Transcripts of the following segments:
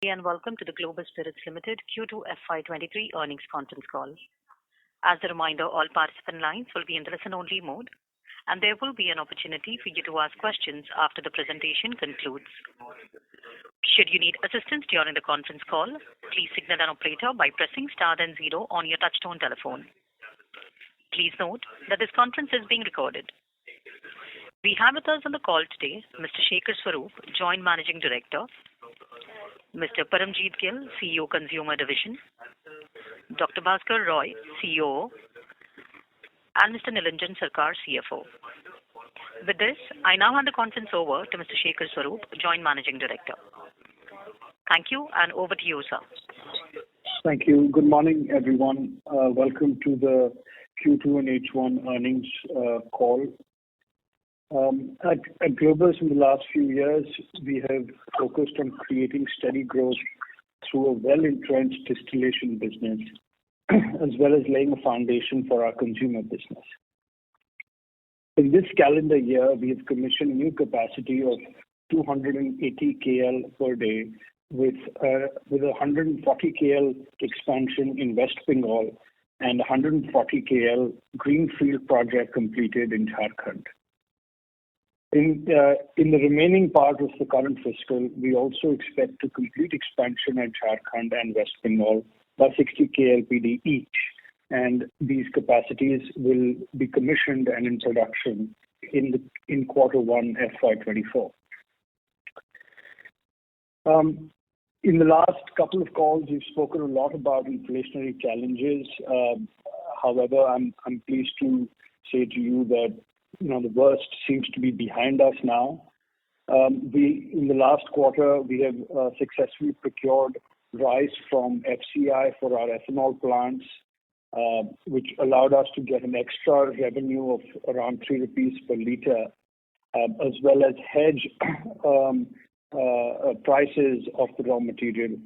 And welcome to the Globus Limited Q2FY23 earnings conference call. As a reminder, all participant lines will be in the listen-only mode, and there will be an opportunity for you to ask questions after the presentation concludes. Should you need assistance during the conference call, please signal an operator by pressing star then 0 on your touchtone telephone. Please note that this conference is being recorded. We have with us on the call today Mr. Shekhar Swaroop, Joint Managing Director, Mr. Paramjeet Gill, CEO Consumer Division, Dr. Bhaskar Roy, CEO, and Mr. Nilanjan Sarkar, CFO. With this, I now hand the conference over to Mr. Shekhar Swaroop, Joint Managing Director. Thank you, and over to you, sir. Thank you. Good morning, everyone. Welcome to the Q2 and H1 earnings call. At Globus in the last few years, we have focused on creating steady growth through a well-entrenched distillation business, as well as laying a foundation for our consumer business. In this calendar year, we have commissioned new capacity of 280 KL per day with a 140 KL expansion in West Bengal and 140 KL greenfield project completed in Jharkhand. In the remaining part of the current fiscal, we also expect to complete expansion at Jharkhand and West Bengal by 60 KLPD each, and these capacities will be commissioned and in production in Q1 FY24. In the last couple of calls, we've spoken a lot about inflationary challenges. However, I'm pleased to say to you that the worst seems to be behind us now. In the last quarter, we have successfully procured rice from FCI for our ethanol plants, which allowed us to get an extra revenue of around 3 rupees per litre, as well as hedge prices of the raw material.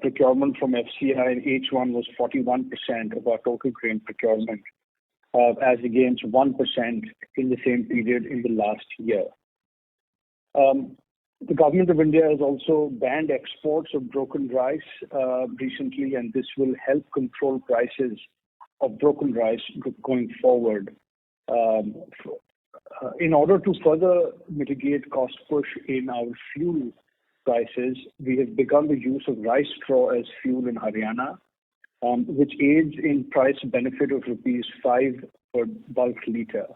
Procurement from FCI in H1 was 41% of our total grain procurement, as against 1% in the same period in the last year. The government of India has also banned exports of broken rice recently, and this will help control prices of broken rice going forward. In order to further mitigate cost push in our fuel prices, we have begun the use of rice straw as fuel in Haryana, which aids in price benefit of rupees 5 per bulk litre.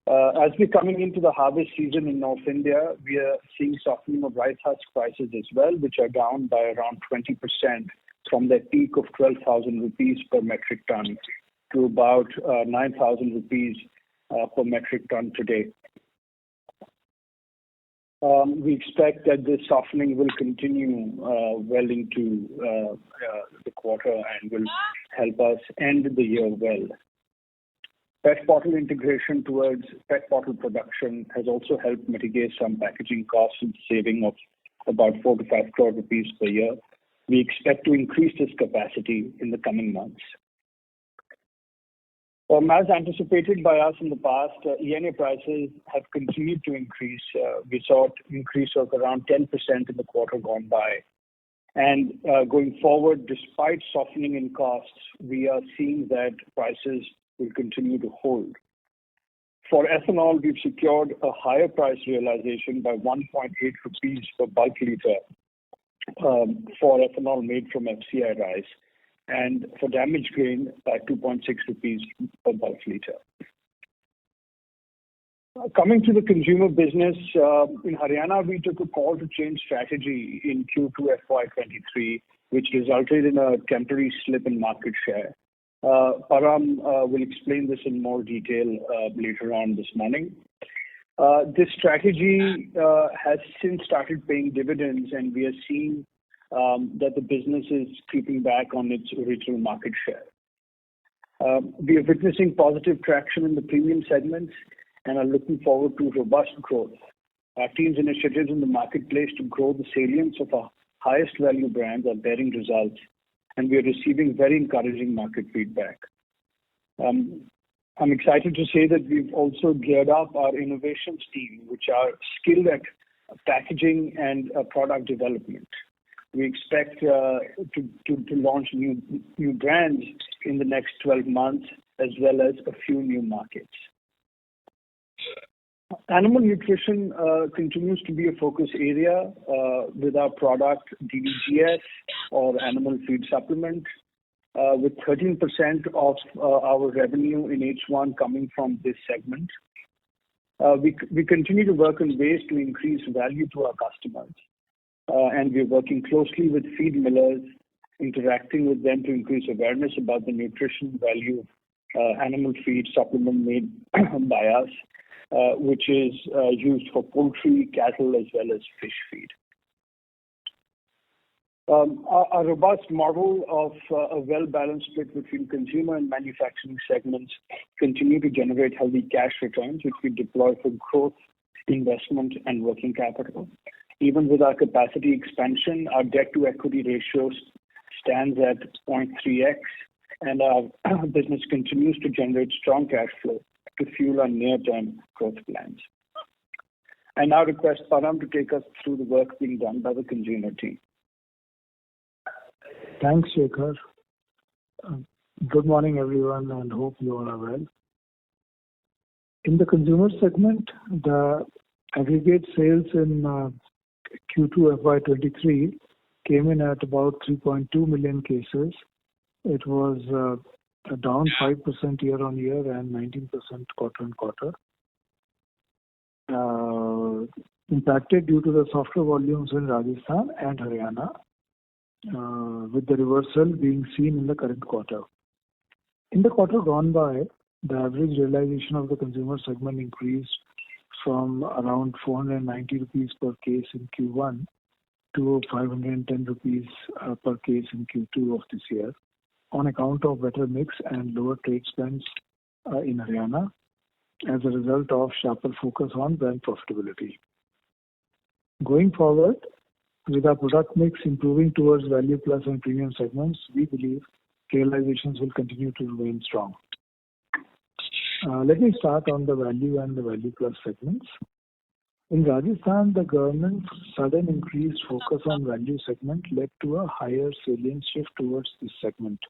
As we're coming into the harvest season in North India, we are seeing softening of rice husk prices as well, which are down by around 20% from their peak of 12,000 rupees per metric ton to about 9,000 rupees per metric ton today. We expect that this softening will continue well into the quarter and will help us end the year well. PET bottle integration towards PET bottle production has also helped mitigate some packaging costs and saving of about 4 to 5 crore rupees per year. We expect to increase this capacity in the coming months. As anticipated by us in the past, ENA prices have continued to increase. We saw an increase of around 10% in the quarter gone by. And going forward, despite softening in costs, we are seeing that prices will continue to hold. For ethanol, we've secured a higher price realization by 1.8 rupees per bulk litre for ethanol made from FCI rice, and for damaged grain by 2.6 rupees per bulk litre. Coming to the consumer business, in Haryana, we took a call to change strategy in Q2FY23, which resulted in a temporary slip in market share. Param will explain this in more detail later on this morning. This strategy has since started paying dividends, and we are seeing that the business is creeping back on its original market share. We are witnessing positive traction in the premium segments and are looking forward to robust growth. Our team's initiatives in the marketplace to grow the salience of our highest value brands are bearing results, and we are receiving very encouraging market feedback. I'm excited to say that we've also geared up our innovations team, which are skilled at packaging and product development. We expect to launch new brands in the next 12 months, as well as a few new markets. Animal nutrition continues to be a focus area with our product DDGS, or animal feed supplement, with 13% of our revenue in H1 coming from this segment. We continue to work on ways to increase value to our customers, and we're working closely with feed millers, interacting with them to increase awareness about the nutrition value of animal feed supplement made by us, which is used for poultry, cattle, as well as fish feed. Our robust model of a well-balanced split between consumer and manufacturing segments continue to generate healthy cash returns, which we deploy for growth, investment, and working capital. Even with our capacity expansion, our debt-to-equity ratio stands at 0.3x, and our business continues to generate strong cash flow to fuel our near-term growth plans. I now request Param to take us through the work being done by the consumer team. Thanks, Shekhar. Good morning, everyone, and hope you all are well. In the consumer segment, the aggregate sales in Q2FY23 came in at about 3.2 million cases. It was down 5% year-on-year and 19% quarter-on-quarter. Impacted due to the softer volumes in Rajasthan and Haryana, with the reversal being seen in the current quarter. In the quarter gone by, the average realization of the consumer segment increased from around 490 rupees per case in Q1 to 510 rupees per case in Q2 of this year, on account of better mix and lower trade spends in Haryana as a result of sharper focus on brand profitability. Going forward, with our product mix improving towards value plus and premium segments, we believe realizations will continue to remain strong. Let me start on the value and the value plus segments. In Rajasthan, the government's sudden increased focus on value segment led to a higher salience shift towards this segment,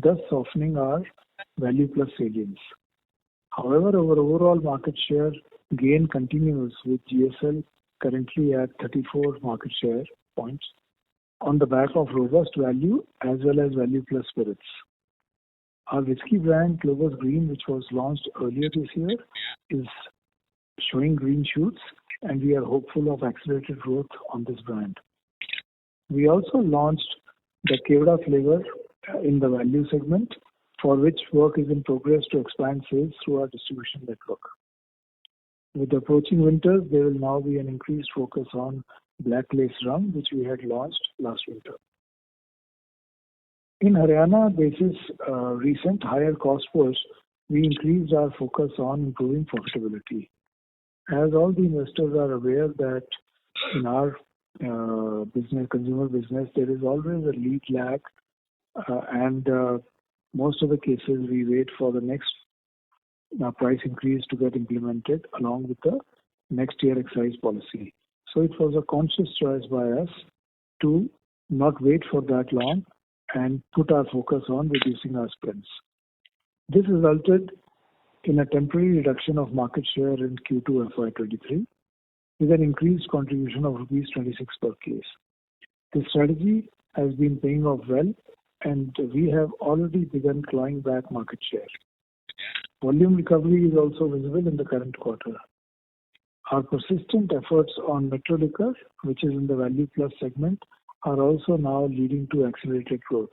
thus softening our value plus salience. However, our overall market share gain continues, with GSL currently at 34 market share points on the back of robust value as well as value plus spirits. Our whiskey brand Globus Green, which was launched earlier this year, is showing green shoots, and we are hopeful of accelerated growth on this brand. We also launched the Kevda flavor in the value segment, for which work is in progress to expand sales through our distribution network. With the approaching winters, there will now be an increased focus on Black Lace Rum, which we had launched last winter. In Haryana, basis recent higher cost push, we increased our focus on improving profitability. As all the investors are aware that in our consumer business, there is always a lead lag, and most of the cases we wait for the next price increase to get implemented along with the next year excise policy. So it was a conscious choice by us to not wait for that long and put our focus on reducing our spends. This resulted in a temporary reduction of market share in Q2 FY23 with an increased contribution of rupees 26 per case. This strategy has been paying off well, and we have already begun clawing back market share. Volume recovery is also visible in the current quarter. Our persistent efforts on Metro Liquor, which is in the value plus segment, are also now leading to accelerated growth.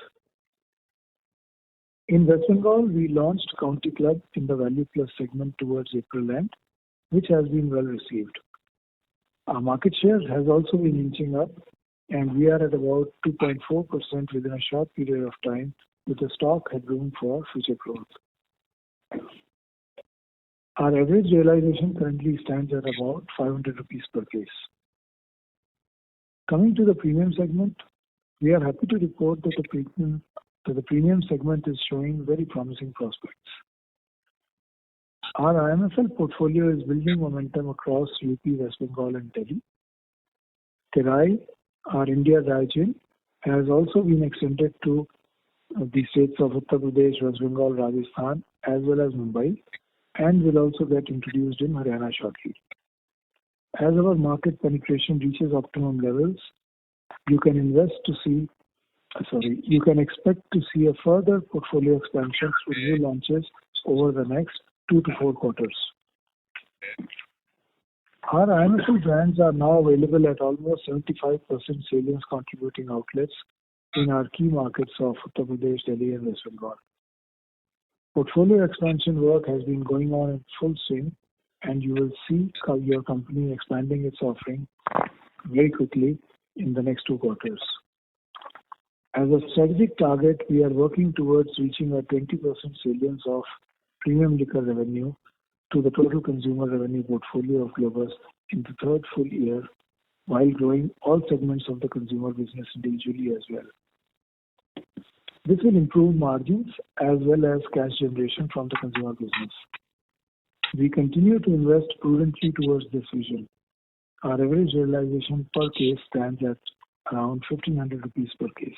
In West Bengal, we launched County Club in the value plus segment towards April end, which has been well received. Our market share has also been inching up, and we are at about 2.4% within a short period of time, with a stock headroom for future growth. Our average realization currently stands at about 500 rupees per case. Coming to the premium segment, we are happy to report that the premium segment is showing very promising prospects. Our IMFL portfolio is building momentum across UP, West Bengal and Delhi. Terai, Our India region has also been extended to the states of Uttar Pradesh, West Bengal, Rajasthan, as well as Mumbai, and will also get introduced in Haryana shortly. As our market penetration reaches optimum levels, you can expect to see a further portfolio expansion through new launches over the next 2 to 4 quarters. Our IMFL brands are now available at almost 75% salience contributing outlets in our key markets of Uttar Pradesh, Delhi, and West Bengal. Portfolio expansion work has been going on in full swing, and you will see your company expanding its offering very quickly in the next 2 quarters. As a strategic target, we are working towards reaching a 20% salience of premium liquor revenue to the total consumer revenue portfolio of Globus in the third full year, while growing all segments of the consumer business individually as well. This will improve margins as well as cash generation from the consumer business. We continue to invest prudently towards this vision. Our average realization per case stands at around 1,500 rupees per case.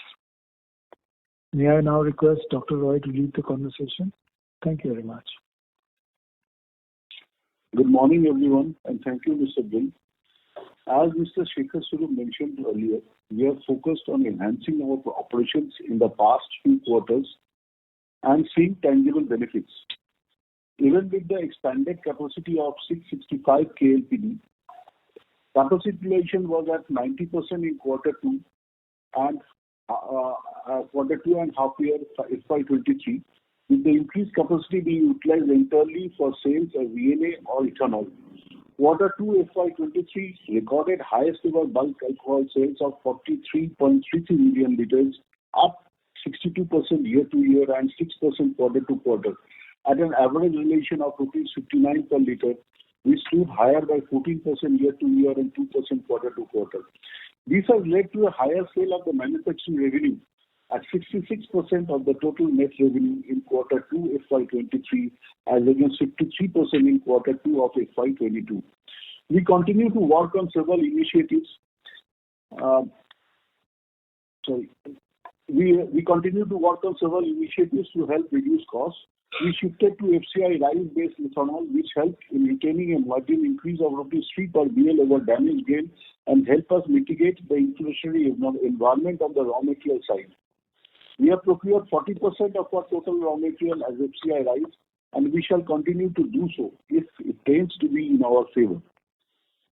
May I now request Dr. Roy to lead the conversation? Thank you very much. Good morning, everyone, and thank you, Mr. Gill. As Mr. Shekhar Suru mentioned earlier, we are focused on enhancing our operations in the past few quarters and seeing tangible benefits. Even with the expanded capacity of 665 KLPD, capacity utilization was at 90% in quarter 2 and half year FY23, with the increased capacity being utilized entirely for sales of VNA or ethanol. Quarter 2 FY23 recorded highest ever bulk alcohol sales of 43.33 million liters, up 62% year to year and 6% quarter to quarter, at an average realization of rupees 59 per liter, which stood higher by 14% year to year and 2% quarter to quarter. This has led to a higher sale of the manufacturing revenue at 66% of the total net revenue in quarter 2 FY23 as against 53% in quarter 2 of FY22. We continue to work on several initiatives. We continue to work on several initiatives to help reduce costs. We shifted to FCI rice-based ethanol, which helped in retaining a margin increase of rupees 3 per BL over damage gain and help us mitigate the inflationary environment on the raw material side. We have procured 40% of our total raw material as FCI rice, and we shall continue to do so if it tends to be in our favor.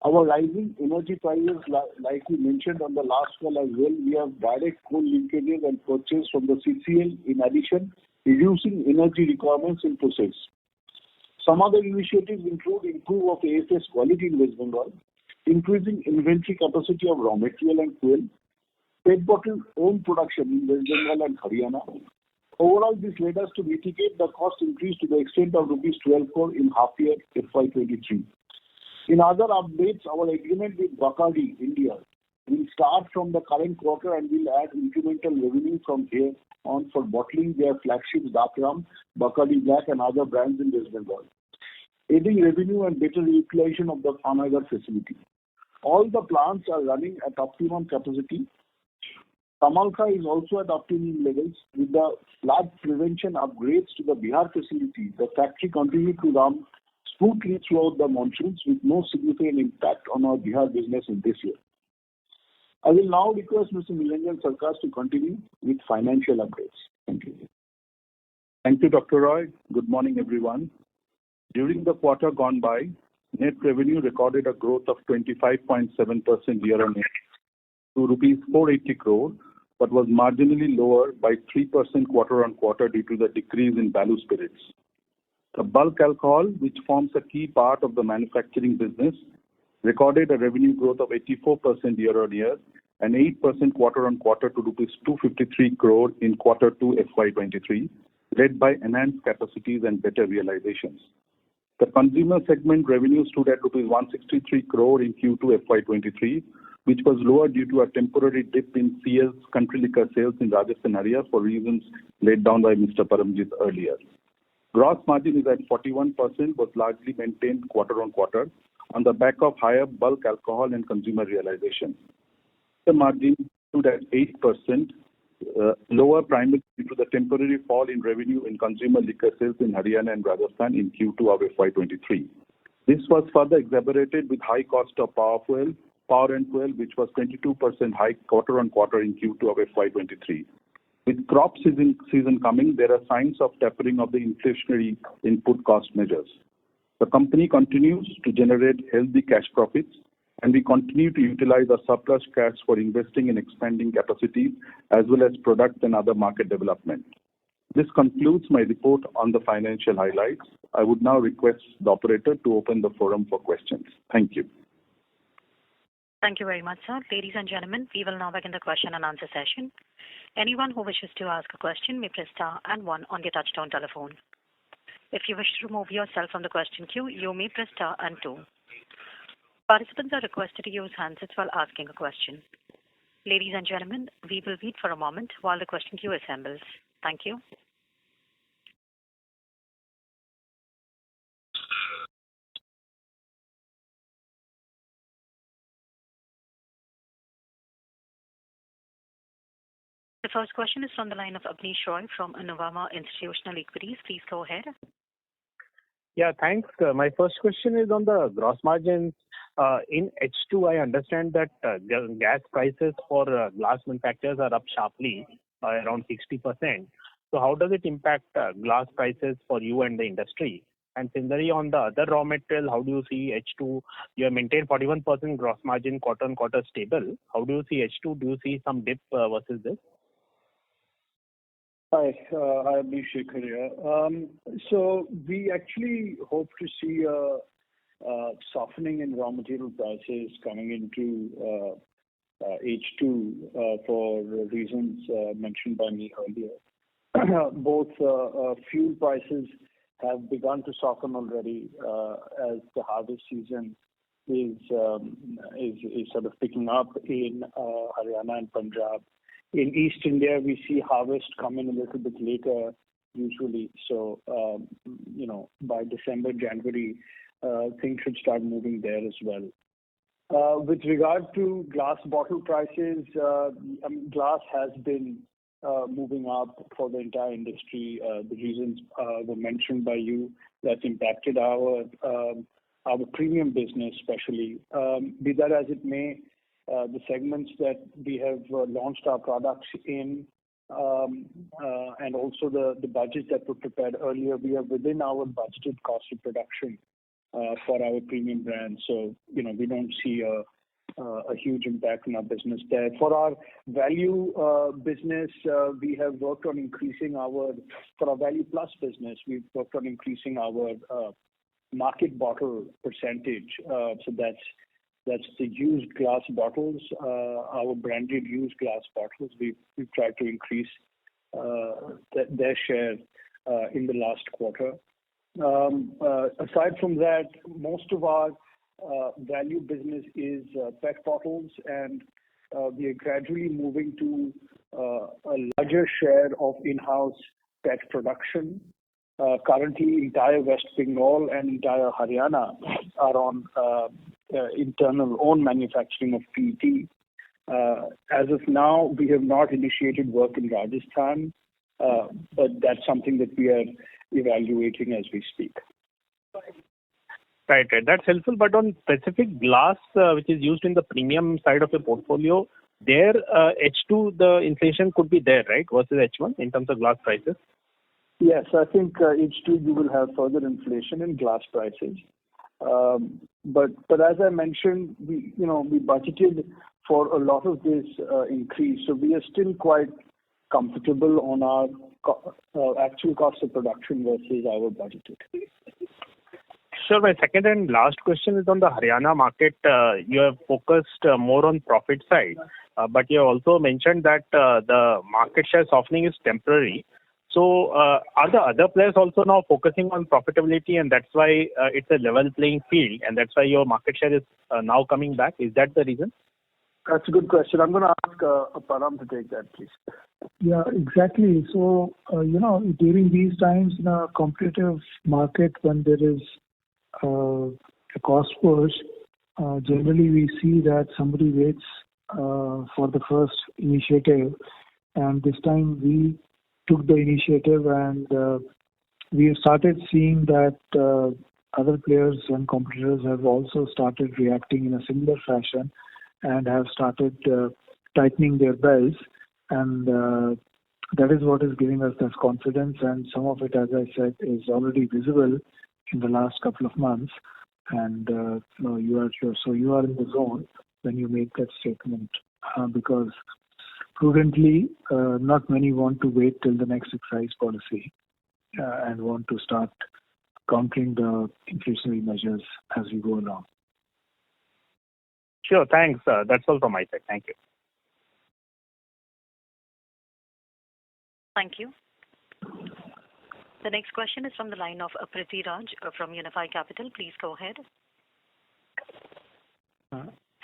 Our rising energy prices, like we mentioned on the last call as well, we have direct coal linkages and purchase from the CCL in addition, reducing energy requirements in process. Some other initiatives include improve of AFS quality in West Bengal, increasing inventory capacity of raw material and fuel, PET bottle own production in West Bengal and Haryana. Overall, this led us to mitigate the cost increase to the extent of rupees 12 crore in half year FY23. In other updates, our agreement with Bacardi India will start from the current quarter and will add incremental revenue from here on for bottling their flagships Dakram, Bacardi Black and other brands in West Bengal, aiding revenue and better utilization of the Panagar facility. All the plants are running at optimum capacity. Kamalka is also at optimum levels. With the flood prevention upgrades to the Bihar facility, the factory continued to run smoothly throughout the monsoons with no significant impact on our Bihar business in this year. I will now request Mr. Nilanjan Sarkar to continue with financial updates. Thank you. Thank you, Dr. Roy. Good morning, everyone. During the quarter gone by, net revenue recorded a growth of 25.7% year-on-year to rupees 480 crore, but was marginally lower by 3% quarter-on-quarter due to the decrease in value spirits. The bulk alcohol, which forms a key part of the manufacturing business, recorded a revenue growth of 84% year-on-year and 8% quarter-on-quarter to rupees 253 crore in quarter 2 FY23, led by enhanced capacities and better realizations. The consumer segment revenue stood at rupees 163 crore in Q2 FY23, which was lower due to a temporary dip in CS country liquor sales in Rajasthan area for reasons laid down by Mr. Paramjit earlier. Gross margin is at 41%, was largely maintained quarter-on-quarter on the back of higher bulk alcohol and consumer realization. EBITDA margin stood at 8%, lower primarily due to the temporary fall in revenue in consumer liquor sales in Haryana and Rajasthan in Q2 of FY23. This was further exacerbated with high cost of power and fuel, which was 22% high quarter-on-quarter in Q2 of FY23. With crop season coming, there are signs of tapering of the inflationary input cost measures. The company continues to generate healthy cash profits, and we continue to utilize our surplus cash for investing in expanding capacity as well as product and other market development. This concludes my report on the financial highlights. I would now request the operator to open the forum for questions. Thank you. Thank you very much, sir. Ladies and gentlemen, we will now begin the question and answer session. Anyone who wishes to ask a question may press star and one on their touchtone telephone. If you wish to remove yourself from the question queue, you may press star and two. Participants are requested to use handsets while asking a question. Ladies and gentlemen, we will wait for a moment while the question queue assembles. Thank you. The first question is from the line of Abneesh Roy from Nuvama Institutional Equities. Please go ahead. Yeah, thanks. My first question is on the gross margins. In H2, I understand that gas prices for glass manufacturers are up sharply by around 60%. So how does it impact glass prices for you and the industry? And similarly, on the other raw material, how do you see H2? You have maintained 41% gross margin quarter-on-quarter stable. How do you see H2? Do you see some dip versus this? Hi, I'm Shekhar here. So we actually hope to see a softening in raw material prices coming into H2 for reasons mentioned by me earlier. Both fuel prices have begun to soften already as the harvest season is sort of picking up in Haryana and Punjab. In East India, we see harvest come in a little bit later usually. So, by December, January, things should start moving there as well. With regard to glass bottle prices, glass has been moving up for the entire industry. The reasons were mentioned by you. That's impacted our premium business, especially. Be that as it may, the segments that we have launched our products in, and also the budgets that were prepared earlier, we are within our budgeted cost of production for our premium brands. So, we don't see a huge impact on our business there. For our value business, we have worked on increasing for our value plus business, we've worked on increasing our market bottle percentage. So that's the used glass bottles, our branded used glass bottles. We've tried to increase their share in the last quarter. Aside from that, most of our value business is PET bottles, and we are gradually moving to a larger share of in-house PET production. Currently, entire West Bengal and entire Haryana are on internal own manufacturing of PET. As of now, we have not initiated work in Rajasthan, but that's something that we are evaluating as we speak. Right. That's helpful. But on specific glass, which is used in the premium side of the portfolio, there H2 the inflation could be there, right, versus H1 in terms of glass prices? Yes, I think H2 you will have further inflation in glass prices. But as I mentioned, we budgeted for a lot of this increase, so we are still quite comfortable on our actual cost of production versus our budgeted. Sure. My second and last question is on the Haryana market. You have focused more on profit side, but you also mentioned that the market share softening is temporary. So are the other players also now focusing on profitability, and that's why it's a level playing field, and that's why your market share is now coming back? Is that the reason? That's a good question. I'm going to ask Param to take that, please. Yeah, exactly. So, during these times in a competitive market, when there is a cost push, generally we see that somebody waits for the first initiative, and this time we took the initiative, and we started seeing that other players and competitors have also started reacting in a similar fashion and have started tightening their belts, and that is what is giving us this confidence, and some of it, as I said, is already visible in the last couple of months. And you are sure, so you are in the zone when you make that statement, because prudently, not many want to wait till the next excise policy and want to start countering the inflationary measures as we go along. Sure, thanks. That's all from my side. Thank you. Thank you. The next question is from the line of Priti Raj from Unifi Capital. Please go ahead.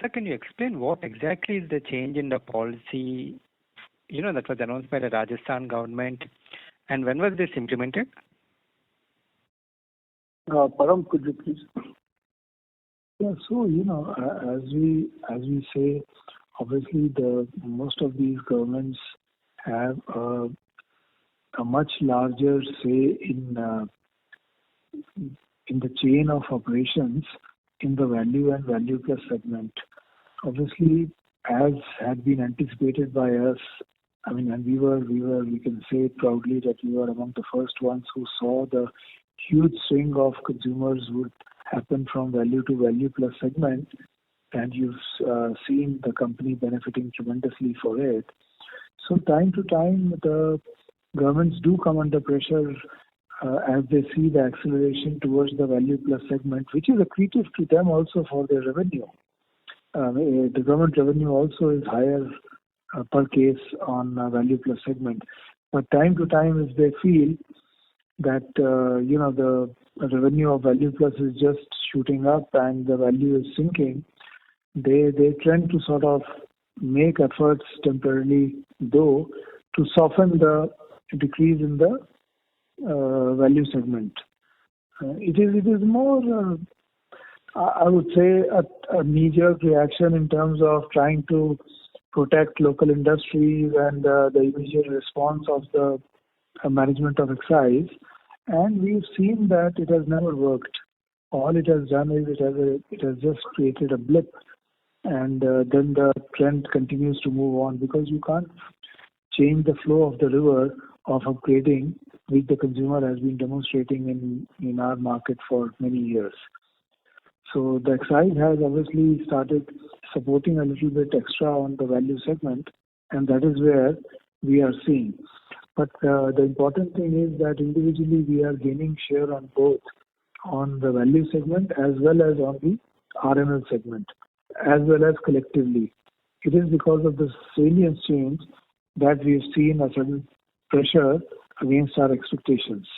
Sir, can you explain what exactly is the change in the policy, that was announced by the Rajasthan government, and when was this implemented? Param, could you please? Yeah, so as we say, obviously most of these governments have a much larger say in the chain of operations in the value and value plus segment. Obviously, as had been anticipated by us, and we can say proudly that we were among the first ones who saw the huge swing of consumers would happen from value to value plus segment, and you've seen the company benefiting tremendously for it. So time to time, the governments do come under pressure as they see the acceleration towards the value plus segment, which is accretive to them also for their revenue. The government revenue also is higher per case on value plus segment. But time to time, if they feel that the revenue of value plus is just shooting up and the value is sinking, they tend to sort of make efforts temporarily, though, to soften the decrease in the value segment. It is more, I would say, a knee-jerk reaction in terms of trying to protect local industries and the immediate response of the management of excise. And we've seen that it has never worked. All it has done is it has just created a blip, and then the trend continues to move on, because you can't change the flow of the river of upgrading, which the consumer has been demonstrating in our market for many years. So the excise has obviously started supporting a little bit extra on the value segment, and that is where we are seeing. But the important thing is that individually we are gaining share on both, on the value segment as well as on the RML segment, as well as collectively. It is because of the salience change that we have seen a sudden pressure against our expectations.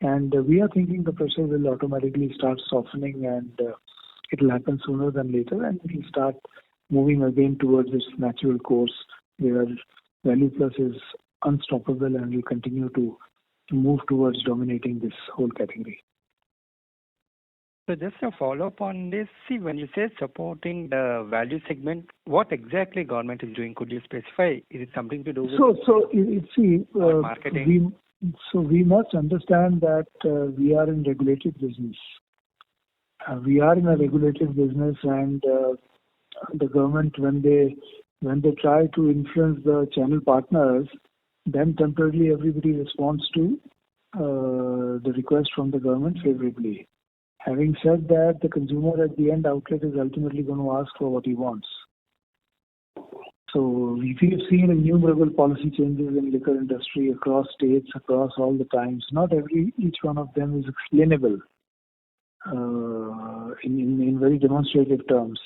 And we are thinking the pressure will automatically start softening, and it will happen sooner than later, and it will start moving again towards its natural course, where value plus is unstoppable and will continue to move towards dominating this whole category. So just a follow-up on this. See, when you say supporting the value segment, what exactly government is doing? Could you specify? Is it something to do with marketing? We must understand that we are in regulated business. We are in a regulated business, and the government, when they try to influence the channel partners, then temporarily everybody responds to the request from the government favorably. Having said that, the consumer at the end outlet is ultimately going to ask for what he wants. So we have seen innumerable policy changes in liquor industry across states, across all the times. Not each one of them is explainable in very demonstrative terms.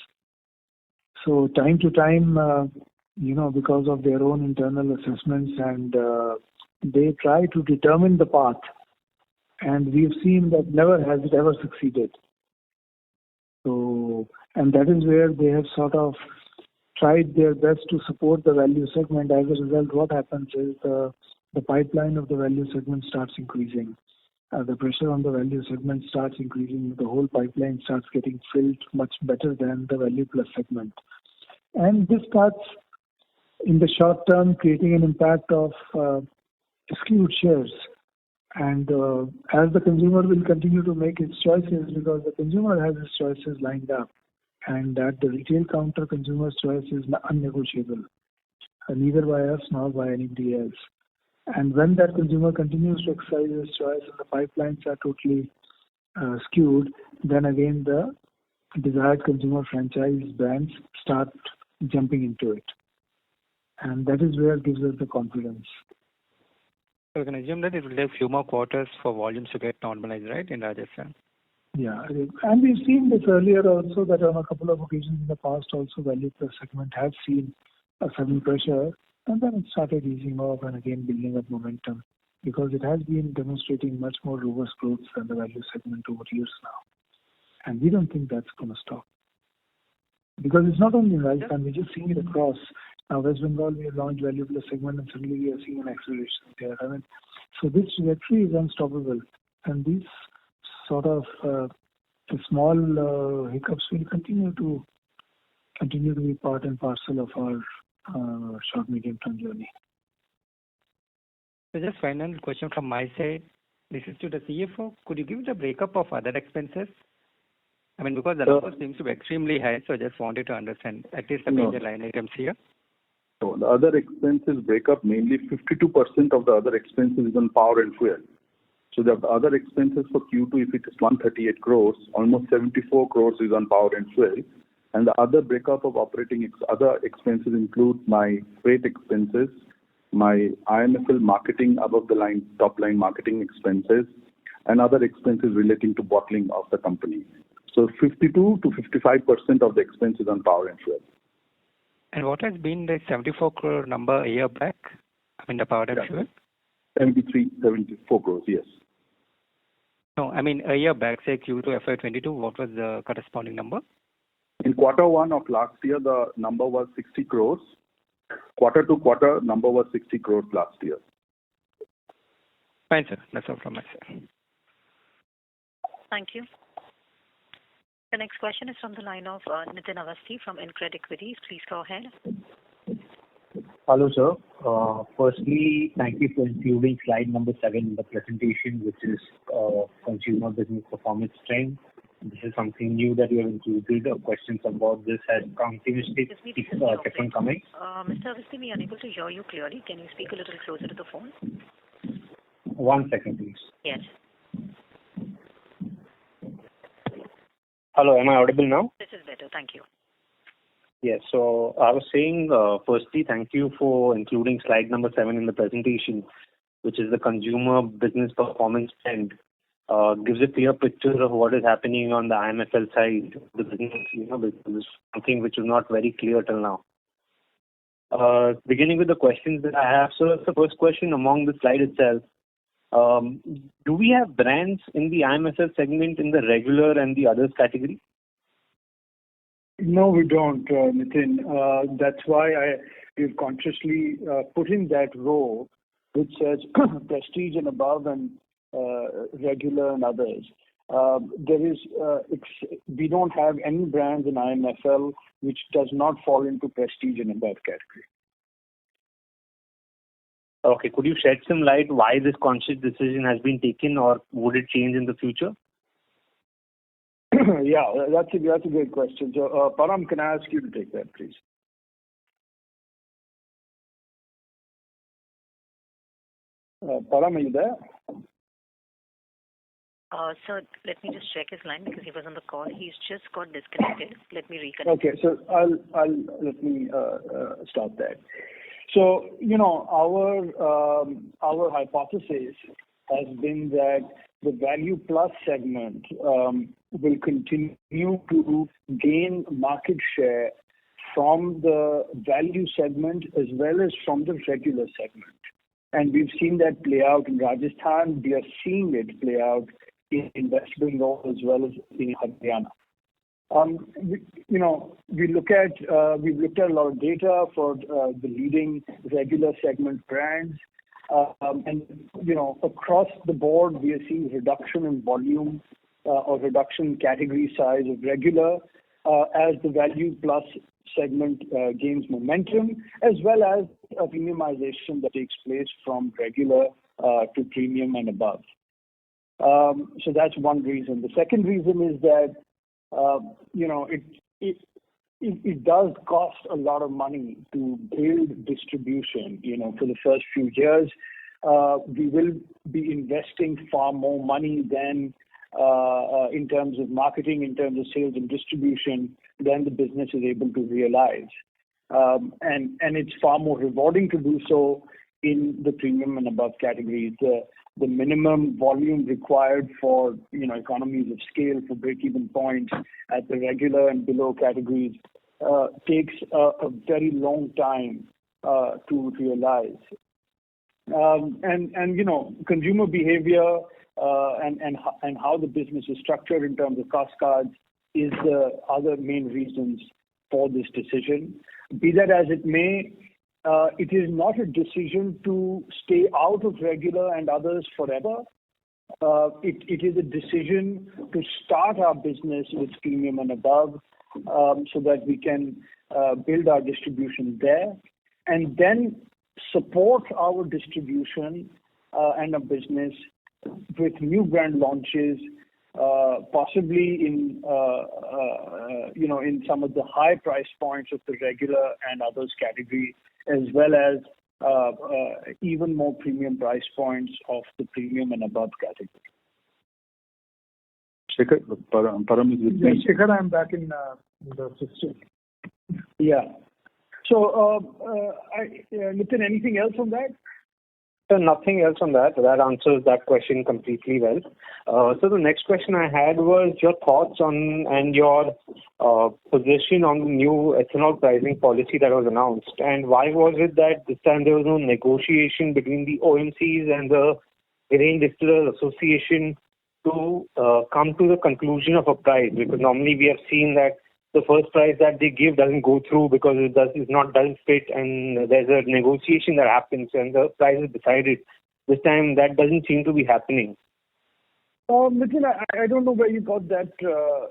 So time to time, because of their own internal assessments, and they try to determine the path. And we've seen that never has it ever succeeded. So, and that is where they have sort of tried their best to support the value segment. As a result, what happens is the pipeline of the value segment starts increasing. The pressure on the value segment starts increasing. The whole pipeline starts getting filled much better than the value plus segment. And this starts in the short term creating an impact of skewed shares. And as the consumer will continue to make its choices, because the consumer has his choices lined up, and at the retail counter, consumer's choice is unnegotiable, neither by us nor by anybody else. And when that consumer continues to exercise his choice and the pipelines are totally skewed, then again the desired consumer franchise brands start jumping into it. And that is where it gives us the confidence. So we can assume that it will take a few more quarters for volumes to get normalized, right, in Rajasthan? Yeah, and we've seen this earlier also, that on a couple of occasions in the past also, value plus segment has seen a sudden pressure, and then it started easing off and again building up momentum, because it has been demonstrating much more robust growth than the value segment over years now. And we don't think that's going to stop. Because it's not only in Rajasthan, we're just seeing it across. Now, West Bengal, we have launched value plus segment, and suddenly we are seeing an acceleration there. I mean, so this trajectory is unstoppable. And these sort of small hiccups will continue to be part and parcel of our short, medium-term journey. So just final question from my side. This is to the CFO. Could you give the breakup of other expenses? I mean, because the number seems to be extremely high, so I just wanted to understand at least the major line items here. So the other expenses break up mainly 52% of the other expenses is on power and fuel. So the other expenses for Q2, if it is 138 crores, almost 74 crores is on power and fuel. And the other breakup of other expenses include my freight expenses, my IMFL marketing above the line, top line marketing expenses, and other expenses relating to bottling of the company. So 52 to 55% of the expenses on power and fuel. And what has been the 74 crore number a year back? I mean, the power and fuel? 74 crores, yes. No, I mean, a year back, say Q2FY23, what was the corresponding number? In quarter one of last year, the number was 60 crores. Quarter to quarter, number was 60 crores last year. Fine, sir. That's all from my side. Thank you. The next question is from the line of Nitin Awasthi from InCred Equities. Please go ahead. Hello, sir. Firstly, thank you for including slide number 7 in the presentation, which is consumer business performance trend. This is something new that you have included. Questions about this has continuously kept on coming. Mr. Awasthi, we are unable to hear you clearly. Can you speak a little closer to the phone? 1 second, please. Yes. Hello, am I audible now? This is better. Thank you. Yes. So I was saying, firstly, thank you for including slide number 7 in the presentation, which is the consumer business performance trend. Gives a clear picture of what is happening on the IMFL side. The business, is something which is not very clear till now. Beginning with the questions that I have. So that's the first question among the slide itself. Do we have brands in the IMFL segment in the regular and the others category? No, we don't, Nitin. That's why we've consciously put in that row which says prestige and above and regular and others. We don't have any brands in IMFL which does not fall into prestige and above category. Okay, could you shed some light why this conscious decision has been taken, or would it change in the future? Yeah, that's a great question. So, Param, can I ask you to take that, please? Param, are you there? Sir, let me just check his line because he was on the call. He's just got disconnected. Let me reconnect. Okay, so let me stop that. So, our hypothesis has been that the value plus segment will continue to gain market share from the value segment as well as from the regular segment. And we've seen that play out in Rajasthan. We are seeing it play out in West Bengal as well as in Haryana. We've looked at a lot of data for the leading regular segment brands, and across the board we are seeing reduction in volume or reduction in category size of regular as the value plus segment gains momentum, as well as a premiumization that takes place from regular to premium and above. So that's one reason. The second reason is that it does cost a lot of money to build distribution. For the first few years, we will be investing far more money than in terms of marketing, in terms of sales and distribution, than the business is able to realize. And it's far more rewarding to do so in the premium and above categories. The minimum volume required for economies of scale for break-even points at the regular and below categories takes a very long time to realize. Consumer behavior and how the business is structured in terms of cost cards is the other main reasons for this decision. Be that as it may, it is not a decision to stay out of regular and others forever. It is a decision to start our business with premium and above, so that we can build our distribution there, and then support our distribution and our business with new brand launches, possibly in some of the high price points of the regular and others category, as well as even more premium price points of the premium and above category. Shekhar, Param is with me. Yes, Shekhar, I'm back in the system. Yeah. So, Nitin, anything else on that? So nothing else on that. That answers that question completely well. So the next question I had was your thoughts on and your position on the new ethanol pricing policy that was announced, and why was it that this time there was no negotiation between the OMCs and the Grain Distillers Association to come to the conclusion of a price? Because normally we have seen that the first price that they give doesn't go through because it doesn't fit, and there's a negotiation that happens and the price is decided. This time that doesn't seem to be happening. Nitin, I don't know where you got that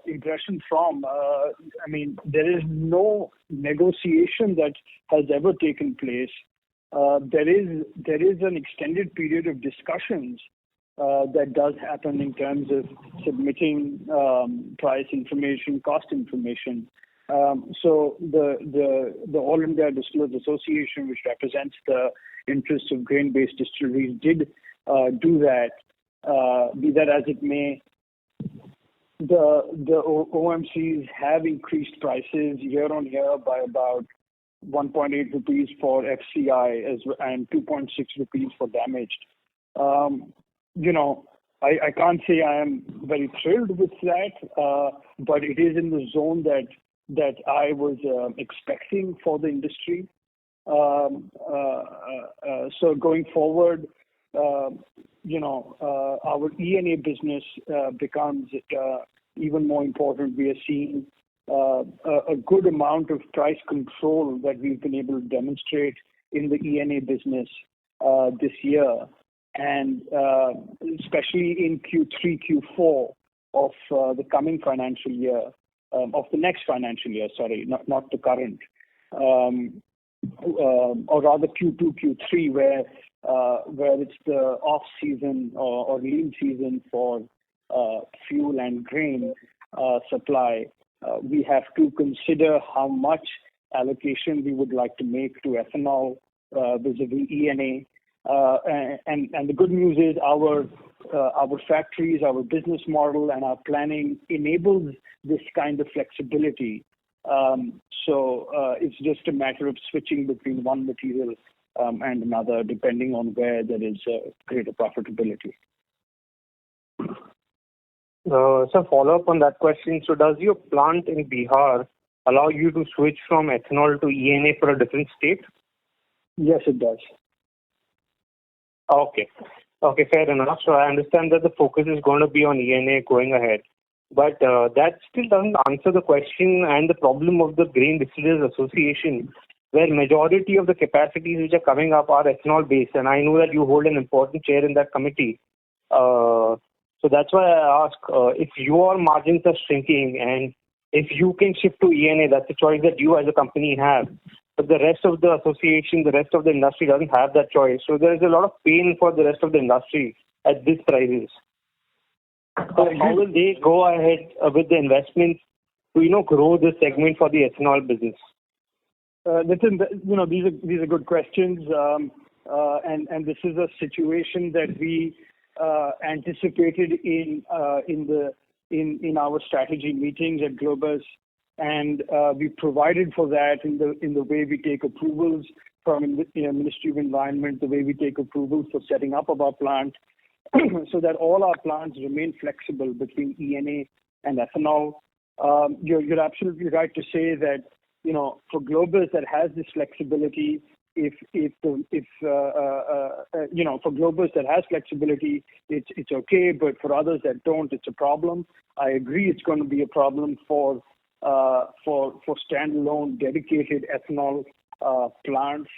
impression from. There is no negotiation that has ever taken place. There is an extended period of discussions that does happen in terms of submitting price information, cost information. So the All India Distillers Association, which represents the interests of grain-based distilleries, did do that. Be that as it may, the OMCs have increased prices year on year by about 1.8 rupees for FCI and 2.6 rupees for damaged. I can't say I am very thrilled with that, but it is in the zone that I was expecting for the industry. So going forward, our ENA business becomes even more important. We are seeing a good amount of price control that we've been able to demonstrate in the ENA business this year, and especially in Q3, Q4 of the coming financial year, of the next financial year, sorry, not the current, or rather Q2, Q3, where it's the off-season or lean season for fuel and grain supply. We have to consider how much allocation we would like to make to ethanol vis-a-vis ENA. And the good news is our factories, our business model, and our planning enables this kind of flexibility. So it's just a matter of switching between one material and another, depending on where there is greater profitability. So follow up on that question. So does your plant in Bihar allow you to switch from ethanol to ENA for a different state? Yes, it does. Okay, fair enough. So I understand that the focus is going to be on ENA going ahead. But that still doesn't answer the question and the problem of the Grain Distillers Association, where majority of the capacities which are coming up are ethanol based. And I know that you hold an important chair in that committee. So that's why I ask, if your margins are shrinking and if you can shift to ENA, that's a choice that you as a company have. But the rest of the association, the rest of the industry doesn't have that choice. So there is a lot of pain for the rest of the industry at these prices. So how will they go ahead with the investments to, grow this segment for the ethanol business? Nitin, these are good questions, and this is a situation that we anticipated in our strategy meetings at Globus, and we provided for that in the way we take approvals from Ministry of Environment, the way we take approvals for setting up of our plant, so that all our plants remain flexible between ENA and ethanol. You're absolutely right to say that for Globus that has this flexibility, for Globus that has flexibility, it's okay, but for others that don't, it's a problem. I agree, it's going to be a problem for standalone dedicated ethanol plants.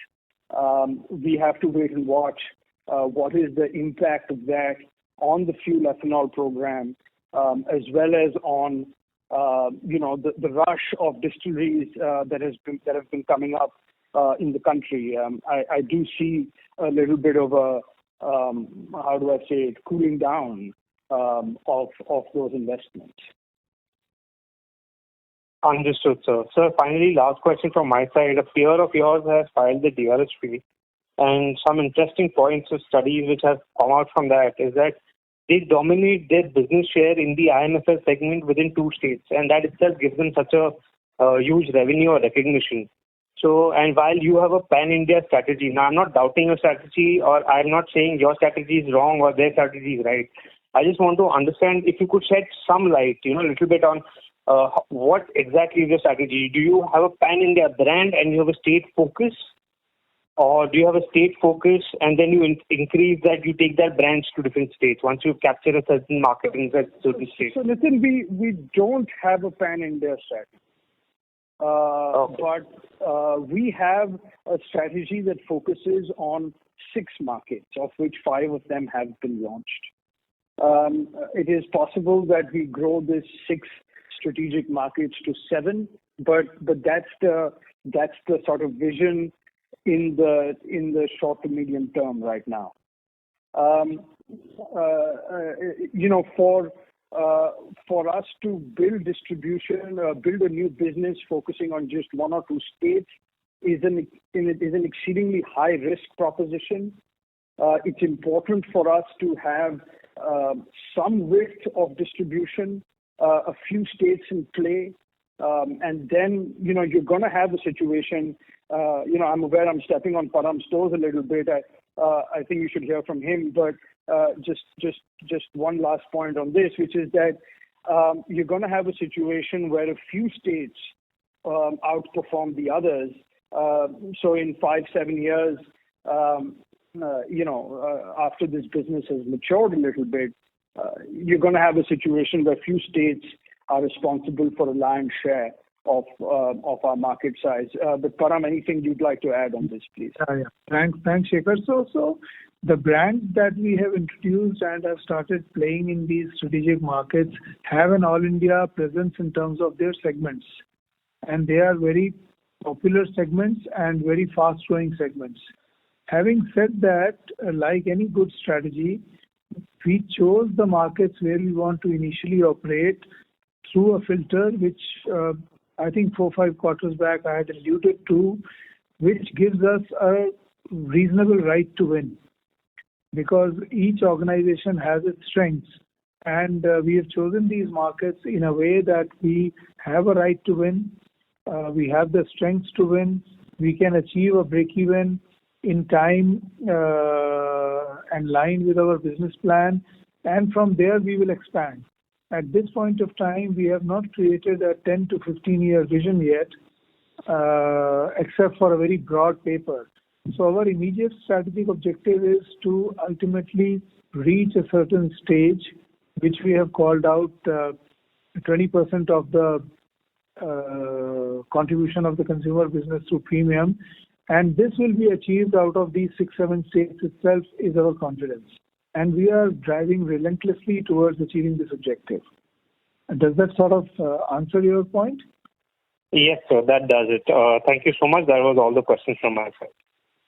We have to wait and watch what is the impact of that on the fuel ethanol program, as well as on the rush of distilleries that have been coming up in the country. I do see a little bit of a cooling down of those investments. Understood, sir. Sir, finally, last question from my side. A peer of yours has filed the DRHP, and some interesting points of studies which have come out from that is that they dominate their business share in the IMFL segment within 2 states, and that itself gives them such a huge revenue or recognition. So, and while you have a pan-India strategy, now I'm not doubting your strategy, or I'm not saying your strategy is wrong or their strategy is right. I just want to understand if you could shed some light, a little bit on what exactly is your strategy. Do you have a pan-India brand and you have a state focus? Or do you have a state focus and then you increase that, you take that branch to different states once you capture a certain market in that certain state? So listen, we don't have a pan-India strategy. Okay. But we have a strategy that focuses on 6 markets, of which 5 of them have been launched. It is possible that we grow this 6 strategic markets to 7, but that's the sort of vision in the short to medium term right now. For us to build distribution, build a new business focusing on just 1 or 2 states is an exceedingly high risk proposition. It's important for us to have some width of distribution, a few states in play, and then you're going to have a situation. I'm aware I'm stepping on Param's toes a little bit. I think you should hear from him, but just one last point on this, which is that you're going to have a situation where a few states outperform the others. So in 5-7 years, after this business has matured a little bit, you're going to have a situation where few states are responsible for a lion's share of our market size. But Param, anything you'd like to add on this, please? Yeah. Thanks, Shekhar. So the brands that we have introduced and have started playing in these strategic markets have an all-India presence in terms of their segments. And they are very popular segments and very fast-growing segments. Having said that, like any good strategy, we chose the markets where we want to initially operate through a filter, which I think 4-5 quarters back I had alluded to, which gives us a reasonable right to win. Because each organization has its strengths, and we have chosen these markets in a way that we have a right to win, we have the strengths to win, we can achieve a break-even in time and line with our business plan, and from there we will expand. At this point of time, we have not created a 10 to 15-year vision yet, except for a very broad paper. So our immediate strategic objective is to ultimately reach a certain stage, which we have called out 20% of the contribution of the consumer business through premium. And this will be achieved out of these 6-7 states itself is our confidence. And we are driving relentlessly towards achieving this objective. Does that sort of answer your point? Yes, sir, that does it. Thank you so much. That was all the questions from my side.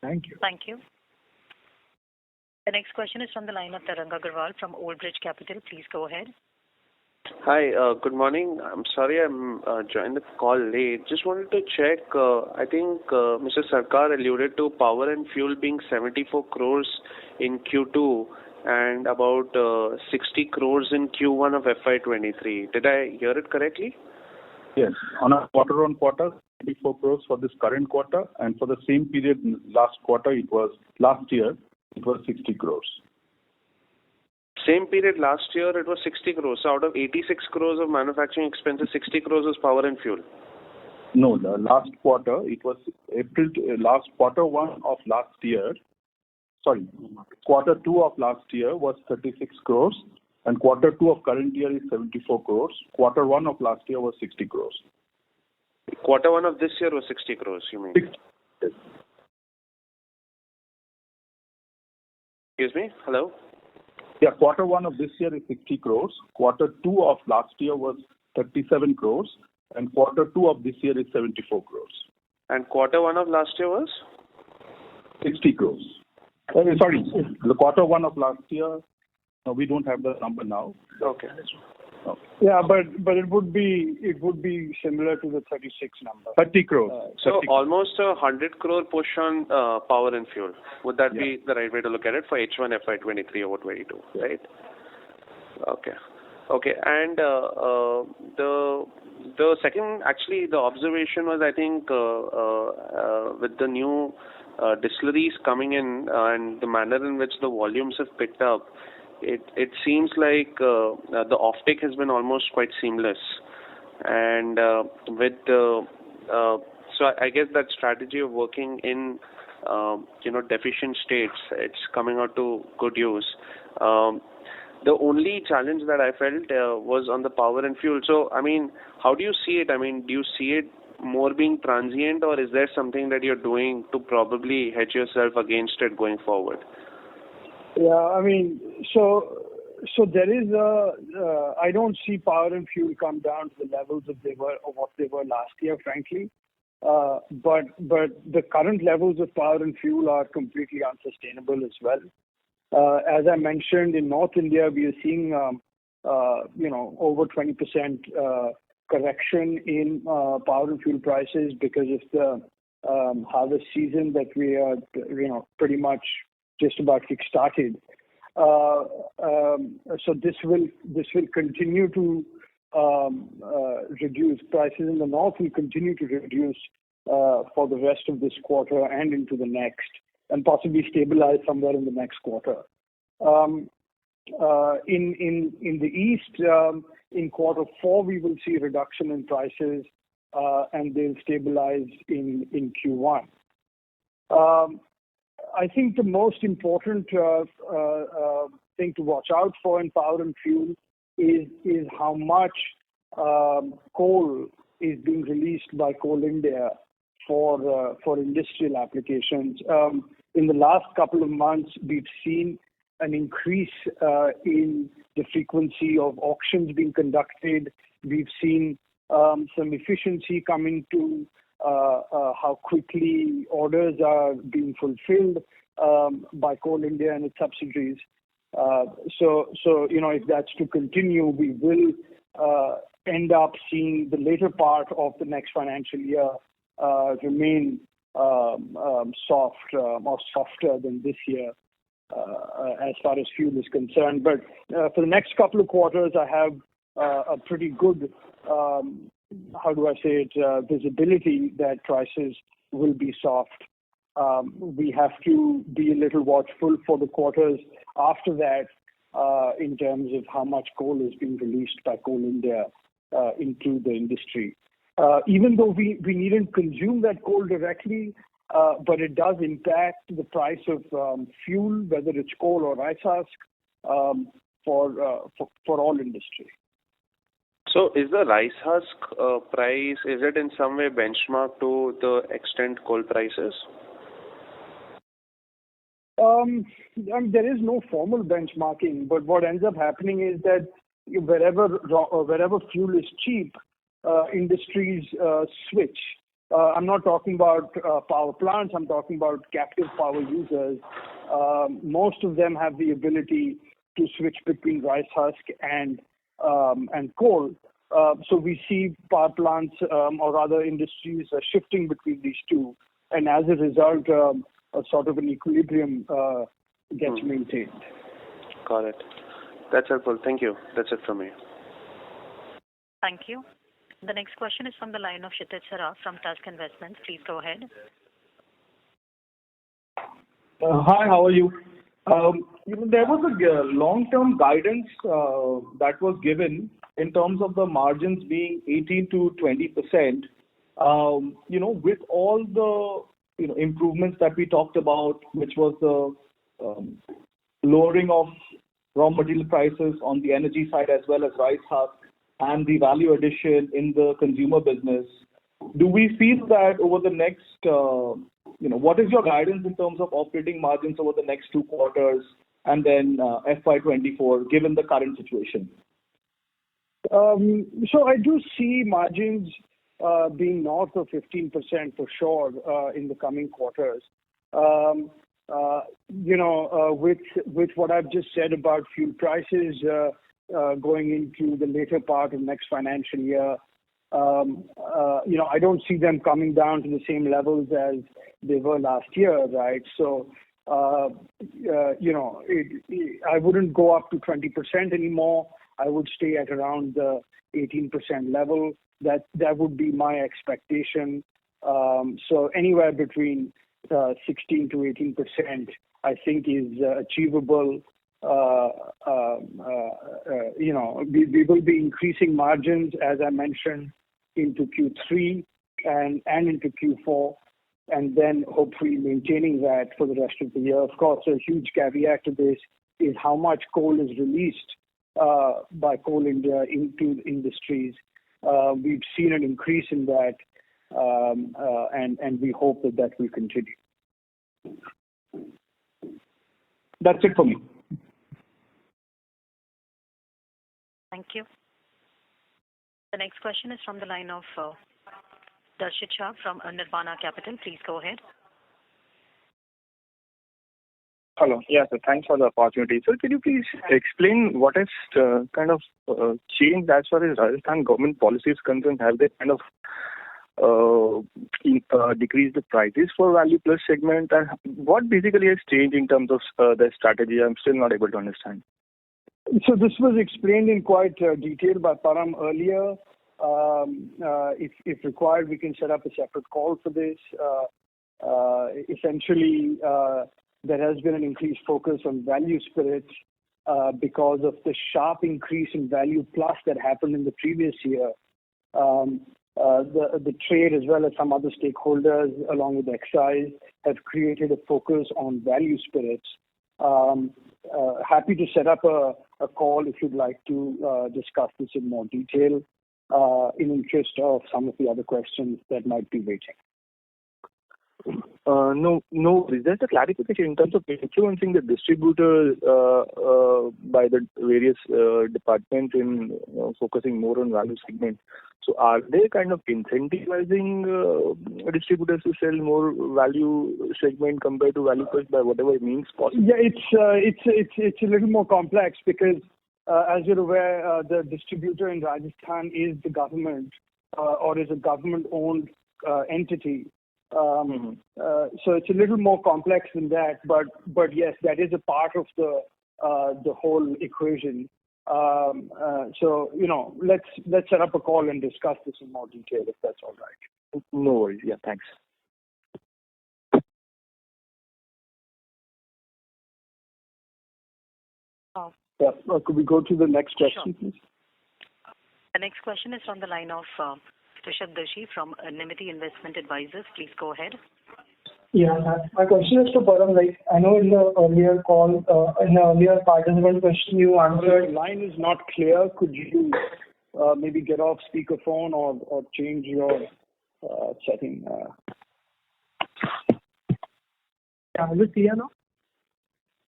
Thank you. Thank you. The next question is from the line of Tarang Agarwal from Old Bridge Capital. Please go ahead. Hi, good morning. I'm sorry I'm joined the call late. Just wanted to check, I think Mr. Sarkar alluded to power and fuel being 74 crores in Q2 and about 60 crores in Q1 of FY23. Did I hear it correctly? Yes. On a quarter-on-quarter, 24 crores for this current quarter, and for the same period last year, it was 60 crores. Same period last year, it was 60 crores. So out of 86 crores of manufacturing expenses, 60 crores was power and fuel. No, the last quarter, it was quarter one of last year. Sorry, quarter two of last year was 36 crores, and quarter two of current year is 74 crores. Quarter one of last year was 60 crores. Quarter one of this year was 60 crores, you mean? 60. Yes. Excuse me? Hello? Yeah, quarter one of this year is 60 crores. Quarter two of last year was 37 crores. And quarter two of this year is 74 crores. And quarter one of last year was? 60 crores. Sorry, the quarter one of last year, no, we don't have the number now. Okay. Yeah, but it would be similar to the 36 number. 30 crores. So almost a 100 crore push on power and fuel. Would that be the right way to look at it for H1 FY23 over 22, right? Okay. And the second, actually, the observation was, I think, with the new distilleries coming in and the manner in which the volumes have picked up, it seems like the offtake has been almost quite seamless. And so I guess that strategy of working in deficient states, it's coming out to good use. The only challenge that I felt was on the power and fuel. So, I mean, how do you see it? I mean, do you see it more being transient, or is there something that you're doing to probably hedge yourself against it going forward? Yeah, I mean, so there is I don't see power and fuel come down to the levels of what they were last year, frankly. But the current levels of power and fuel are completely unsustainable as well. As I mentioned, in North India, we are seeing over 20% correction in power and fuel prices because of the harvest season that we are pretty much just about kick-started. So this will continue to reduce. Prices in the north will continue to reduce for the rest of this quarter and into the next, and possibly stabilize somewhere in the next quarter. In the east, in quarter four, we will see a reduction in prices, and they'll stabilize in Q1. I think the most important thing to watch out for in power and fuel is how much coal is being released by Coal India for industrial applications. In the last couple of months, we've seen an increase in the frequency of auctions being conducted. We've seen some efficiency coming to how quickly orders are being fulfilled by Coal India and its subsidiaries. So if that's to continue, we will end up seeing the later part of the next financial year remain soft or softer than this year as far as fuel is concerned. But for the next couple of quarters, I have a pretty good visibility that prices will be soft. We have to be a little watchful for the quarters after that in terms of how much coal is being released by Coal India into the industry. Even though we needn't consume that coal directly, but it does impact the price of fuel, whether it's coal or rice husk, for all industry. So is the rice husk price, is it in some way benchmarked to the extent coal prices? There is no formal benchmarking, but what ends up happening is that wherever fuel is cheap, industries switch. I'm not talking about power plants. I'm talking about captive power users. Most of them have the ability to switch between rice husk and coal. So we see power plants or other industries shifting between these two, and as a result, a sort of an equilibrium gets maintained. Got it. That's helpful. Thank you. That's it from me. Thank you. The next question is from the line of Kshitij Saraf from Tusk Investments. Please go ahead. Hi, how are you? There was a long-term guidance that was given in terms of the margins being 18 to 20%. With all the improvements that we talked about, which was the lowering of raw material prices on the energy side as well as rice husk, and the value addition in the consumer business, do we feel that over the next, what is your guidance in terms of operating margins over the next 2 quarters and then FY24, given the current situation? So I do see margins being north of 15% for sure in the coming quarters. With what I've just said about fuel prices going into the later part of next financial year, I don't see them coming down to the same levels as they were last year, right? So, I wouldn't go up to 20% anymore. I would stay at around the 18% level. That would be my expectation. So anywhere between 16 to 18%, I think is achievable. We will be increasing margins, as I mentioned, into Q3 and into Q4, and then hopefully maintaining that for the rest of the year. Of course, a huge caveat to this is how much coal is released by Coal India into industries. We've seen an increase in that, and we hope that will continue. That's it for me. Thank you. The next question is from the line of Darshit Shah from Nirvana Capital. Please go ahead. Hello. Yeah, so thanks for the opportunity. So could you please explain what has kind of changed as far as Rajasthan government policy is concerned? Have they kind of decreased the prices for value plus segment? And what basically has changed in terms of their strategy? I'm still not able to understand. So this was explained in quite detail by Param earlier. If required, we can set up a separate call for this. Essentially, there has been an increased focus on value spirits because of the sharp increase in value plus that happened in the previous year. The trade as well as some other stakeholders along with excise have created a focus on value spirits. Happy to set up a call if you'd like to discuss this in more detail in interest of some of the other questions that might be waiting. No. Is there a clarification in terms of influencing the distributors by the various departments in focusing more on value segment? So are they kind of incentivizing distributors to sell more value segment compared to value plus by whatever means possible? Yeah, it's a little more complex because as you're aware, the distributor in Rajasthan is the government or is a government-owned entity. So it's a little more complex than that, but yes, that is a part of the whole equation. So let's set up a call and discuss this in more detail if that's all right. No worries. Yeah, thanks. Yeah. Could we go to the next question, please? The next question is from the line of Rishabh Doshi from Nimiti Investment Advisors. Please go ahead. Yeah, my question is to Param. Like, I know in the earlier call, in the earlier participant question, you answered. The line is not clear. Could you maybe get off speakerphone or change your setting? Yeah, is it clear now?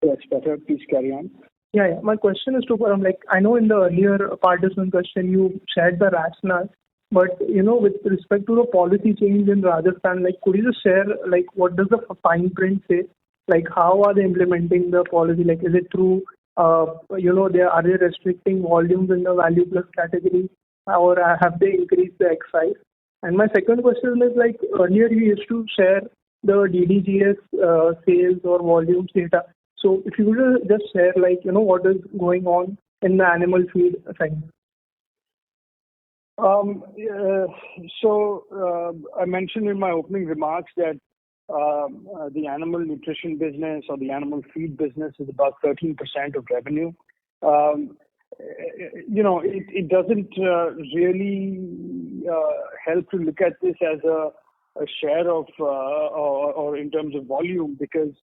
Yes, better. Please carry on. Yeah. My question is to Param. Like, I know in the earlier participant question you shared the rationale, but with respect to the policy change in Rajasthan, like, could you just share like what does the fine print say? Like, how are they implementing the policy? Like, is it through are they restricting volumes in the value plus category, or have they increased the excise? And my second question is, like, earlier you used to share the DDGS sales or volumes data. So if you could just share, like, what is going on in the animal feed segment. I mentioned in my opening remarks that the animal nutrition business or the animal feed business is about 13% of revenue. It doesn't really help to look at this as a share of or in terms of volume, because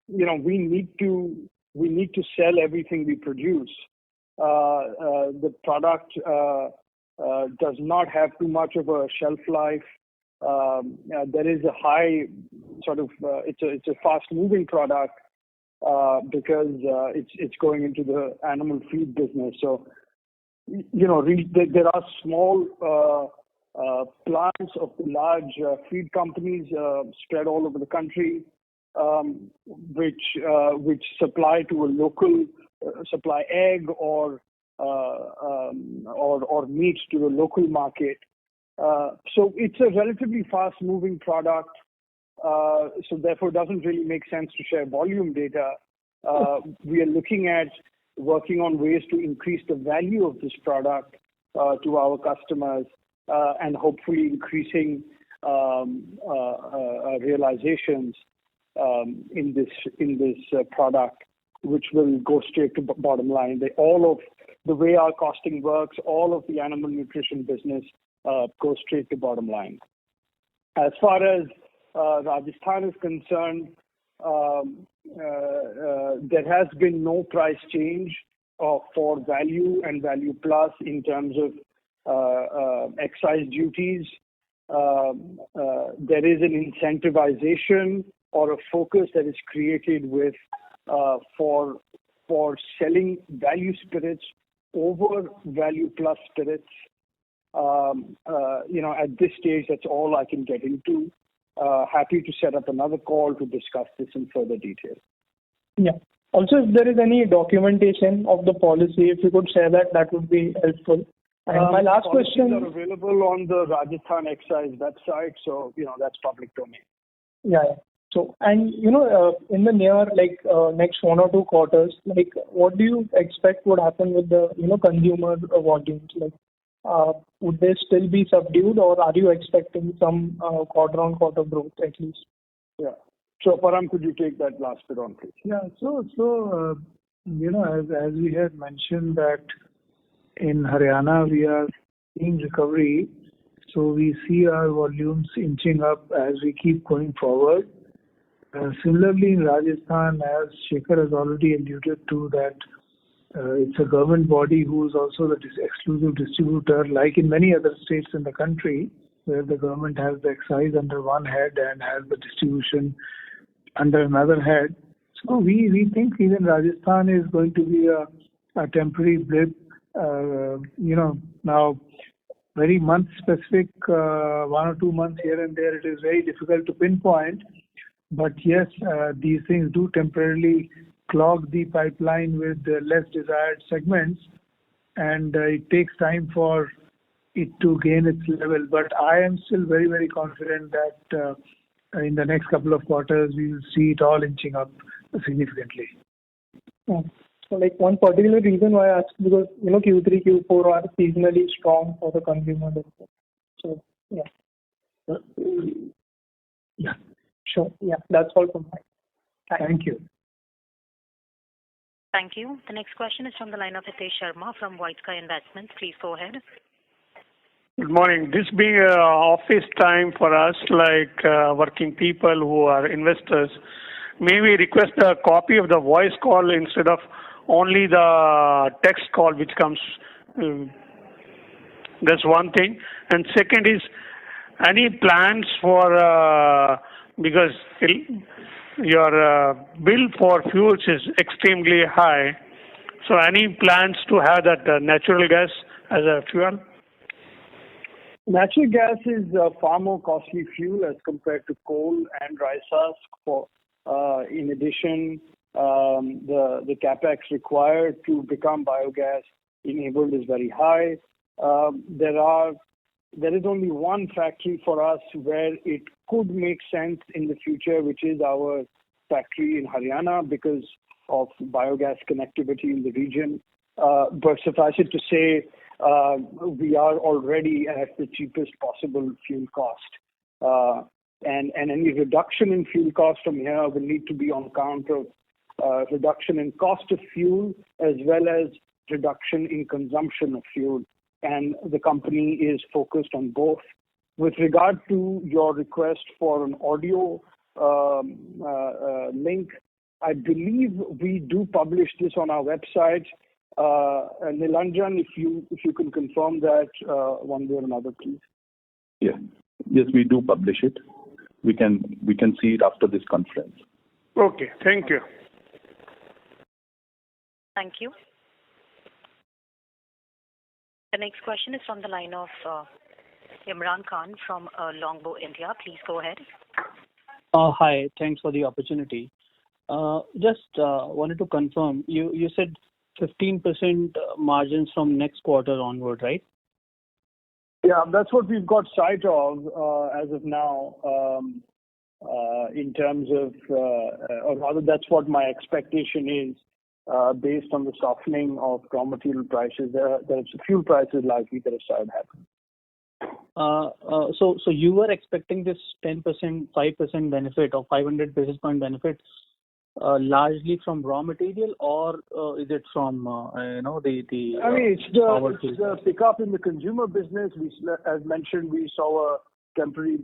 we need to sell everything we produce. The product does not have too much of a shelf life. There is a high it's a fast moving product because it's going into the animal feed business. So there are small plants of the large feed companies spread all over the country, which supply to a local supply egg or meat to the local market. So it's a relatively fast-moving product. So therefore, it doesn't really make sense to share volume data. We are looking at working on ways to increase the value of this product to our customers and hopefully increasing realizations in this product, which will go straight to bottom line. All of the way our costing works, all of the animal nutrition business goes straight to bottom line. As far as Rajasthan is concerned, there has been no price change for value and value plus in terms of excise duties. There is an incentivization or a focus that is created with for selling value spirits over value plus spirits. At this stage, that's all I can get into. Happy to set up another call to discuss this in further detail. Yeah. Also, if there is any documentation of the policy, if you could share that would be helpful. And my last question are available on the Rajasthan Excise website, so that's public domain. Yeah. So, and in the near next 1 or 2 quarters, like, what do you expect would happen with the consumer volumes? Like, would they still be subdued, or are you expecting some quarter-on-quarter growth at least? Yeah. So, Param, could you take that last bit on, please? Yeah. So as we had mentioned that in Haryana we are seeing recovery, so we see our volumes inching up as we keep going forward. Similarly, in Rajasthan, as Shekhar has already alluded to, that it's a government body who is also the exclusive distributor, like in many other states in the country, where the government has the excise under one head and has the distribution under another head. So we think even Rajasthan is going to be a temporary blip. Now very month specific, 1 or 2 months here and there, it is very difficult to pinpoint. But yes, these things do temporarily clog the pipeline with less desired segments, and it takes time for it to gain its level. But I am still very, very confident that in the next couple of quarters, we will see it all inching up significantly. Yeah. So, like, one particular reason why I asked, because Q3, Q4 are seasonally strong for the consumer business. So yeah. Yeah. Sure. Yeah, that's all from me. Thank you. Thank you. The next question is from the line of Hitesh Sharma from White Sky Investments. Please go ahead. Good morning. This being office time for us, like working people who are investors, may we request a copy of the voice call instead of only the text call which comes. That's one thing. And second is, any plans for, because your bill for fuels is extremely high. So any plans to have that natural gas as a fuel? Natural gas is a far more costly fuel as compared to coal and rice husk. In addition, the capex required to become biogas enabled is very high. There is only one factory for us where it could make sense in the future, which is our factory in Haryana because of biogas connectivity in the region. But suffice it to say, we are already at the cheapest possible fuel cost. And any reduction in fuel cost from here will need to be on account of reduction in cost of fuel as well as reduction in consumption of fuel. And the company is focused on both. With regard to your request for an audio link, I believe we do publish this on our website. Nilanjan, if you can confirm that one way or another, please. Yeah. Yes, we do publish it. We can see it after this conference. Okay, thank you. Thank you. The next question is from the line of Imran Khan from Longbow India. Please go ahead. Hi, thanks for the opportunity. Just wanted to confirm, you said 15% margins from next quarter onward, right? Yeah, that's what we've got sight of as of now. In terms of, or rather, that's what my expectation is based on the softening of raw material prices. There's fuel prices likely that have started happening. So you were expecting this 10%, 5% benefit or 500 basis point benefit largely from raw material, or is it from the? I mean, it's the pickup in the consumer business. As mentioned, we saw a temporary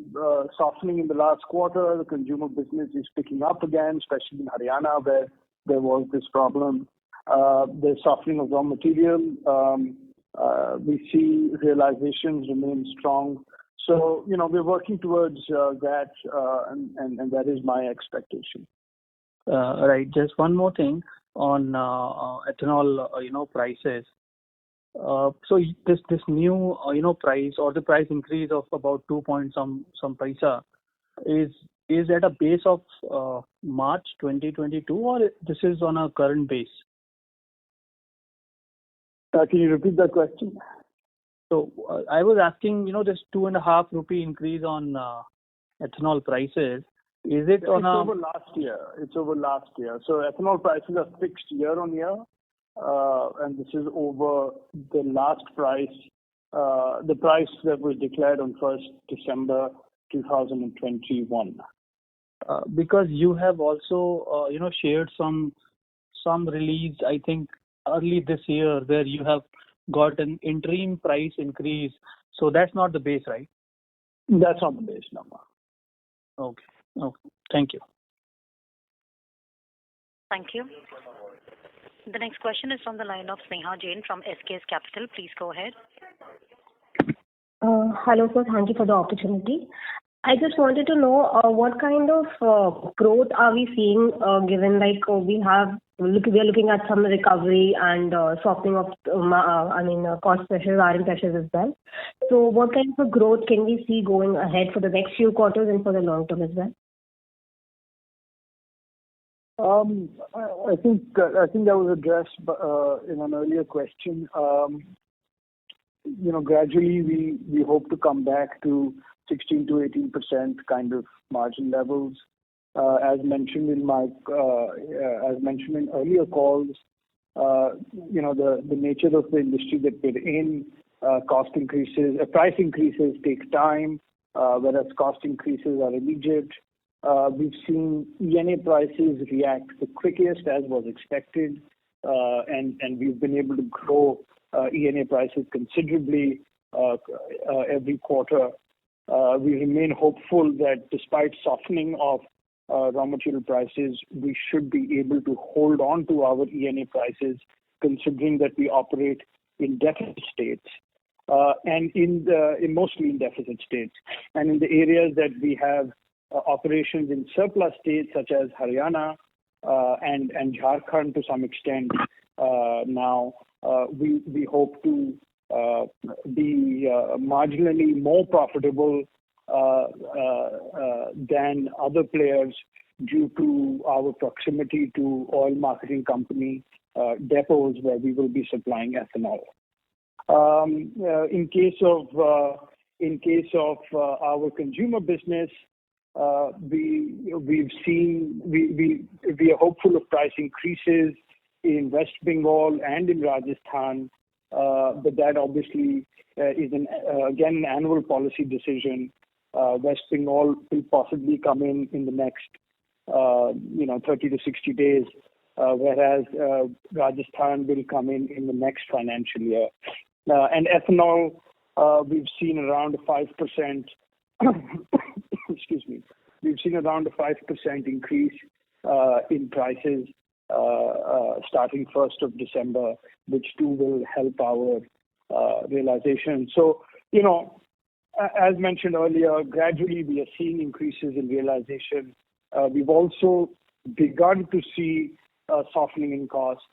softening in the last quarter. The consumer business is picking up again, especially in Haryana where there was this problem. The softening of raw material. We see realizations remain strong. So, we're working towards that, and that is my expectation. Right. Just one more thing on ethanol, prices. So this new, price or the price increase of about 2 point some paisa is at a base of March 2022, or this is on a current base? Can you repeat that question? So I was asking, this 2.5 rupee increase on ethanol prices. Is it on over last year? It's over last year. So ethanol prices are fixed year on year, and this is over the last price, the price that was declared on 1st December 2021. Because you have also, shared some release, I think, early this year where you have got an interim price increase. So that's not the base, right? That's not the base number. Okay. Thank you. Thank you. The next question is from the line of Sneha Jain from SKS Capital. Please go ahead. Hello, sir. Thank you for the opportunity. I just wanted to know what kind of growth are we seeing, given we are looking at some recovery and softening of cost pressures, RM pressures as well. So what kind of growth can we see going ahead for the next few quarters and for the long term as well? I think that was addressed in an earlier question. Gradually we hope to come back to 16 to 18% kind of margin levels. As mentioned in earlier calls, the nature of the industry that we're in, price increases take time, whereas cost increases are immediate. We've seen ENA prices react the quickest as was expected, and we've been able to grow ENA prices considerably every quarter. We remain hopeful that despite softening of raw material prices, we should be able to hold on to our ENA prices, considering that we operate in deficit states, and mostly in deficit states. And in the areas that we have operations in surplus states such as Haryana and Jharkhand to some extent now. We hope to be marginally more profitable than other players due to our proximity to oil marketing company depots where we will be supplying ethanol. In case of our consumer business, we are hopeful of price increases in West Bengal and in Rajasthan, but that obviously is again an annual policy decision. West Bengal will possibly come in the next 30 to 60 days, whereas Rajasthan will come in the next financial year. And ethanol, we've seen around a 5%. Excuse me. We've seen around a 5% increase in prices starting 1st of December, which too will help our realization. So, as mentioned earlier, gradually we are seeing increases in realization. We've also begun to see softening in costs,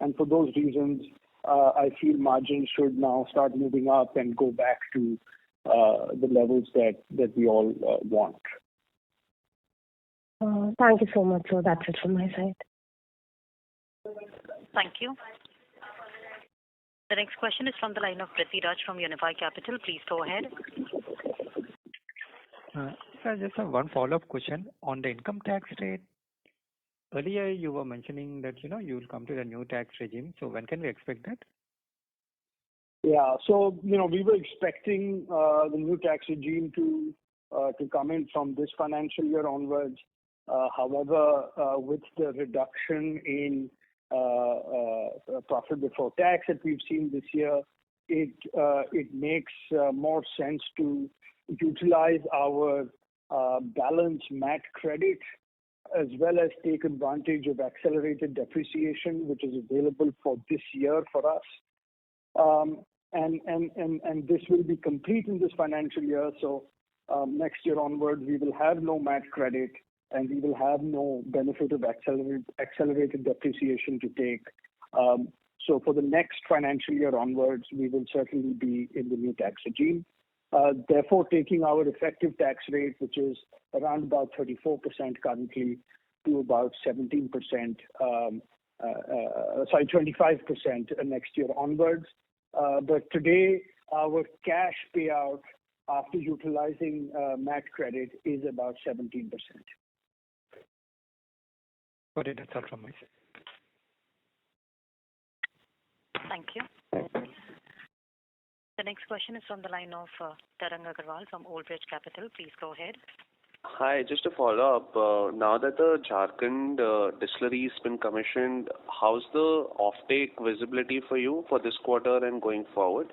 and for those reasons, I feel margins should now start moving up and go back to the levels that we all want. Thank you so much. So that's it from my side. Thank you. The next question is from the line of Prithvi Raj from Unifi Capital. Please go ahead. Sir, just have one follow-up question on the income tax rate. Earlier, you were mentioning that you will come to the new tax regime. So when can we expect that? Yeah. So we were expecting the new tax regime to come in from this financial year onwards. However, with the reduction in profit before tax that we've seen this year, it makes more sense to utilize our balance MAT credit as well as take advantage of accelerated depreciation, which is available for this year for us. And this will be complete in this financial year. So next year onwards, we will have no MAT credit and we will have no benefit of accelerated depreciation to take. So for the next financial year onwards, we will certainly be in the new tax regime. Therefore, taking our effective tax rate, which is around about 34% currently, to about 17%, 25% next year onwards. But today, our cash payout after utilizing MAT credit is about 17%. Got it. That's all from my side. Thank you. The next question is from the line of Tarang Agarwal from Old Bridge Capital. Please go ahead. Hi, just to follow up, now that the Jharkhand distillery has been commissioned, how's the offtake visibility for you for this quarter and going forward?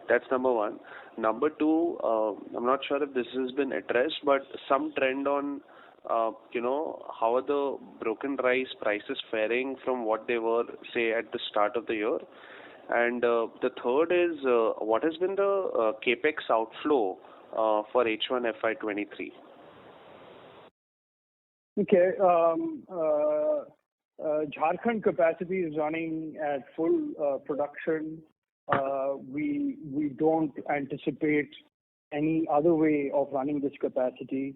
That's number one. Number two, I'm not sure if this has been addressed, but some trend on, how are the broken rice prices faring from what they were, say, at the start of the year? And the third is, what has been the capex outflow for H1FY23? Okay. Jharkhand capacity is running at full production. We don't anticipate any other way of running this capacity.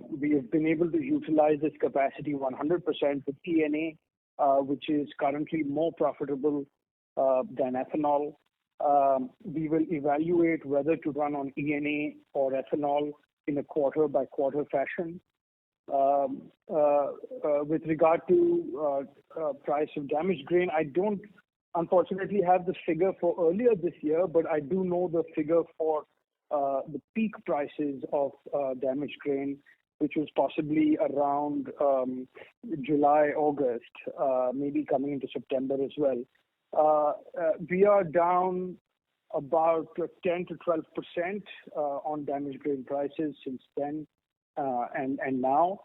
We have been able to utilize this capacity 100% with ENA, which is currently more profitable than ethanol. We will evaluate whether to run on ENA or ethanol in a quarter-by-quarter fashion. With regard to price of damaged grain, I don't unfortunately have the figure for earlier this year, but I do know the figure for the peak prices of damaged grain, which was possibly around July, August, maybe coming into September as well. We are down about 10 to 12% on damaged grain prices since then and now.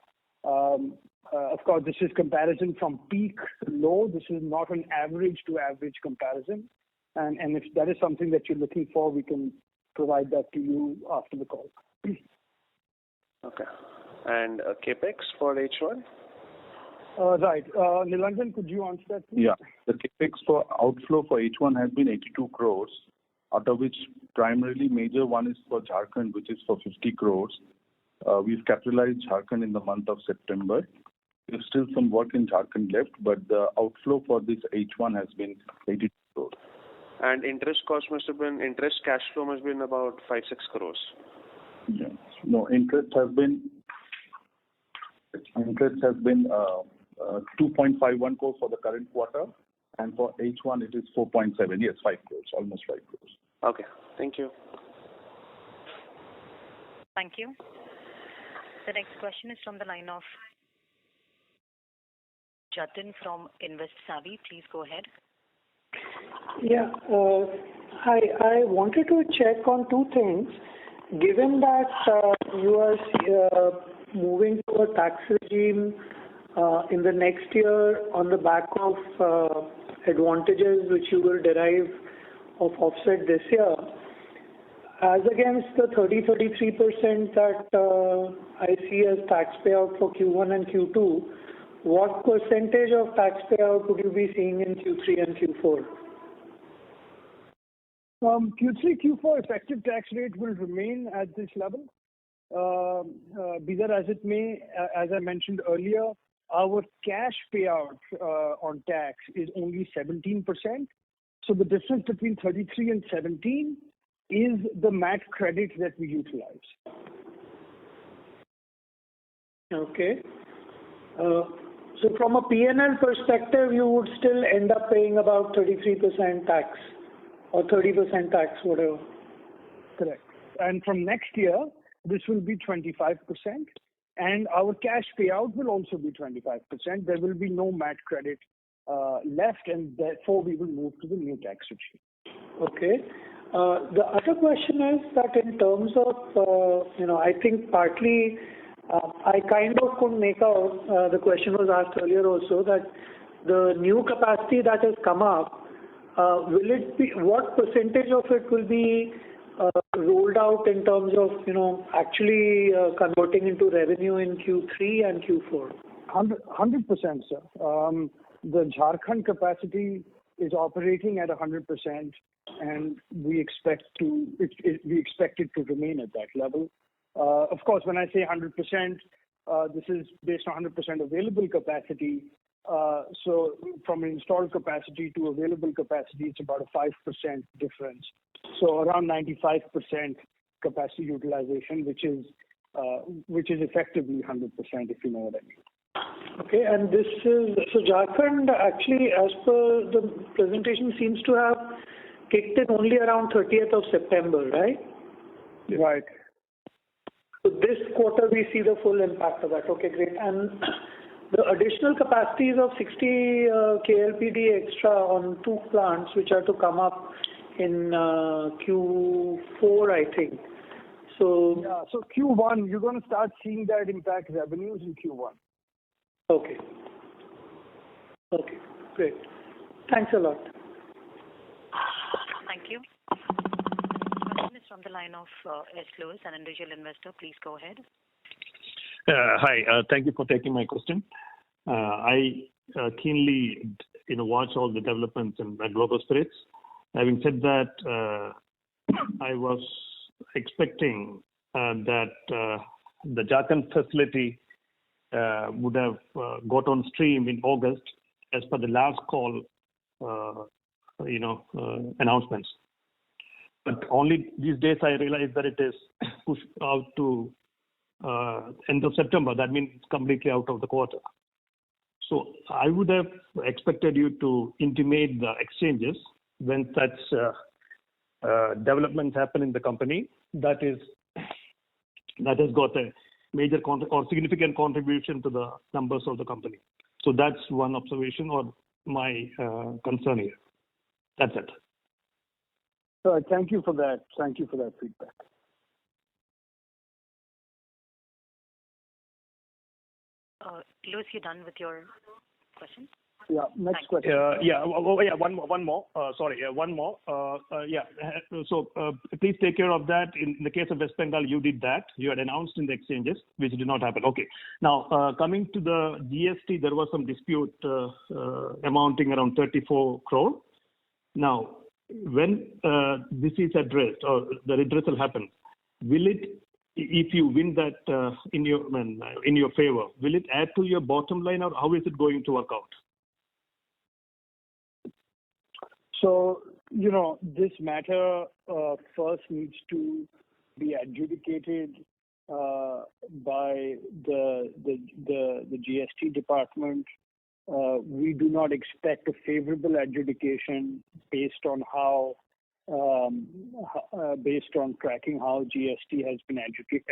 Of course, this is comparison from peak to low. This is not an average to average comparison. And if that is something that you're looking for, we can provide that to you after the call. Okay. And CapEx for H1? Right. Nilanjan, could you answer that, please? Yeah. The CapEx for outflow for H1 has been 82 crores, out of which primarily major one is for Jharkhand, which is for 50 crores. We've capitalized Jharkhand in the month of September. There's still some work in Jharkhand left, but the outflow for this H1 has been 82 crores. And interest cash flow must have been about 5-6 crores. Yeah. No, interest has been 2.51 crores for the current quarter, and for H1 it is 4.7. Yes, 5 crores, almost 5 crores. Okay, thank you. Thank you. The next question is from the line of Jatin from Invest Savvy. Please go ahead. Yeah. Hi. I wanted to check on two things. Given that you are moving to a tax regime in the next year on the back of advantages which you will derive of offset this year, as against the 30-33% that I see as tax payout for Q1 and Q2, what percentage of tax payout would you be seeing in Q3 and Q4? Q3, Q4 effective tax rate will remain at this level. Be that as it may, as I mentioned earlier, our cash payout on tax is only 17%. So the difference between 33 and 17 is the MAT credit that we utilize. Okay. So from a P&L perspective, you would still end up paying about 33% tax or 30% tax, whatever. Correct. And from next year, this will be 25%, and our cash payout will also be 25%. There will be no MAT credit left, and therefore we will move to the new tax regime. Okay. The other question is that in terms of, I think partly I kind of couldn't make out, the question was asked earlier also, that the new capacity that has come up, will it be, what percentage of it will be rolled out in terms of, actually converting into revenue in Q3 and Q4? 100%, sir. The Jharkhand capacity is operating at 100%, and we expect it to remain at that level. Of course, when I say 100%, this is based on 100% available capacity. So from installed capacity to available capacity, it's about a 5% difference. So around 95% capacity utilization, which is effectively 100%, if you know what I mean. Okay, and this is, so Jharkhand actually, as per the presentation, seems to have kicked in only around 30th of September, right? Right. So this quarter we see the full impact of that. Okay, great. And the additional capacities of 60 KLPD extra on 2 plants which are to come up in Q4, I think. So yeah, so Q1, you're going to start seeing that impact revenues in Q1. Okay. Okay, great. Thanks a lot. Thank you. Question is from the line of S. Lewis, an individual investor. Please go ahead. Hi. Thank you for taking my question. I keenly watch all the developments in the Globus spirits. Having said that, I was expecting that the Jharkhand facility would have got on stream in August as per the last call, announcements. But only these days I realized that it is pushed out to end of September. That means it's completely out of the quarter. So I would have expected you to intimate the exchanges when such developments happen in the company that has got a major or significant contribution to the numbers of the company. So that's one observation or my concern here. That's it. Thank you for that. Thank you for that feedback. Lewis, you done with your question? Yeah. Next question. One more. One more. So please take care of that. In the case of West Bengal, you did that. You had announced in the exchanges, which did not happen. Okay. Now, coming to the GST, there was some dispute amounting around 34 crore. Now, when this is addressed or the redressal happens, will it, if you win that in your favor, will it add to your bottom line, or how is it going to work out? So, this matter first needs to be adjudicated by the GST department. We do not expect a favorable adjudication based on based on tracking how GST has been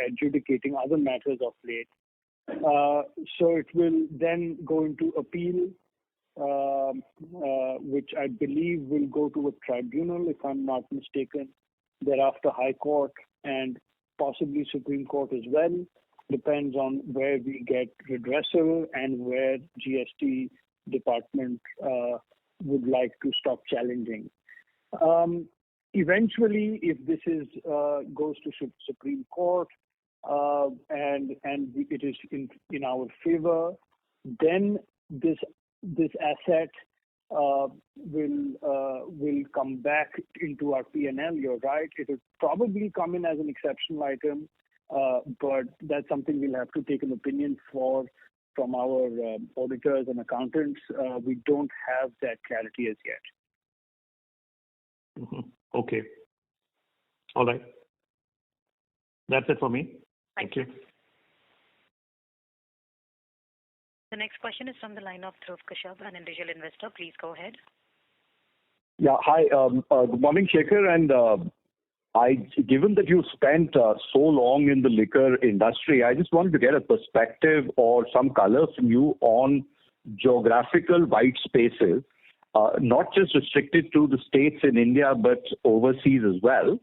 adjudicating other matters of late. So it will then go into appeal, which I believe will go to a tribunal, if I'm not mistaken, thereafter High Court and possibly Supreme Court as well. Depends on where we get redressal and where GST department would like to stop challenging. Eventually, if this goes to Supreme Court and it is in our favor, then this asset will come back into our P&L. You're right. It will probably come in as an exceptional item, but that's something we'll have to take an opinion from our auditors and accountants. We don't have that clarity as yet. Mm-hmm. Okay. All right. That's it for me. Thank you. The next question is from the line of Dhruv Kashyap, an individual investor. Please go ahead. Yeah. Hi. Good morning, Shekhar. And given that you spent so long in the liquor industry, I just wanted to get a perspective or some color from you on geographical white spaces, not just restricted to the states in India, but overseas as well.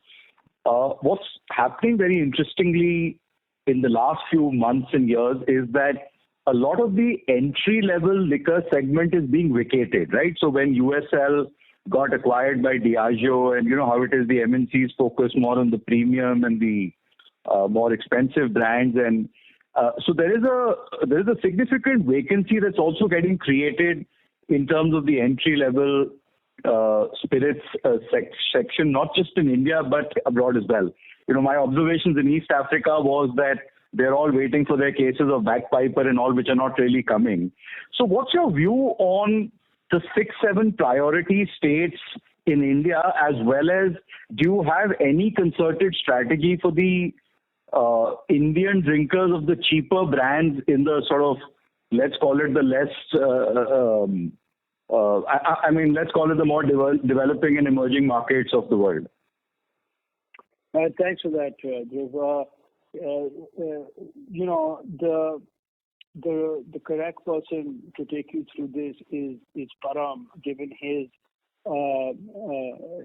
What's happening very interestingly in the last few months and years is that a lot of the entry-level liquor segment is being vacated, right? So when USL got acquired by Diageo, and you know how it is, the MNCs focus more on the premium and the more expensive brands, and so there is a significant vacancy that's also getting created in terms of the entry-level spirits section, not just in India but abroad as well. You know, my observations in East Africa was that they're all waiting for their cases of bagpiper and all, which are not really coming. So what's your view on the 6-7 priority states in India, as well as do you have any concerted strategy for the Indian drinkers of the cheaper brands in the sort of, let's call it the less, let's call it the more developing and emerging markets of the world? Thanks for that, Dhruv. The correct person to take you through this is Param, given his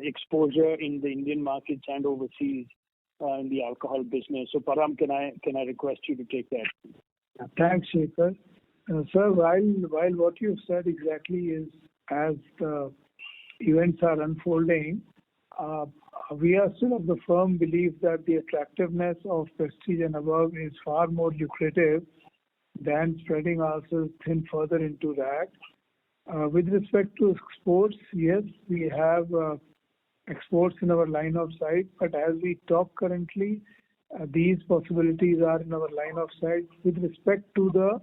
exposure in the Indian markets and overseas in the alcohol business. So Param, can I request you to take that? Thanks, Shekhar. Sir, while what you've said exactly is as the events are unfolding, we are still of the firm belief that the attractiveness of Prestige and above is far more lucrative than spreading ourselves thin further into that. With respect to exports, yes, we have exports in our line of sight, but as we talk currently, these possibilities are in our line of sight with respect to the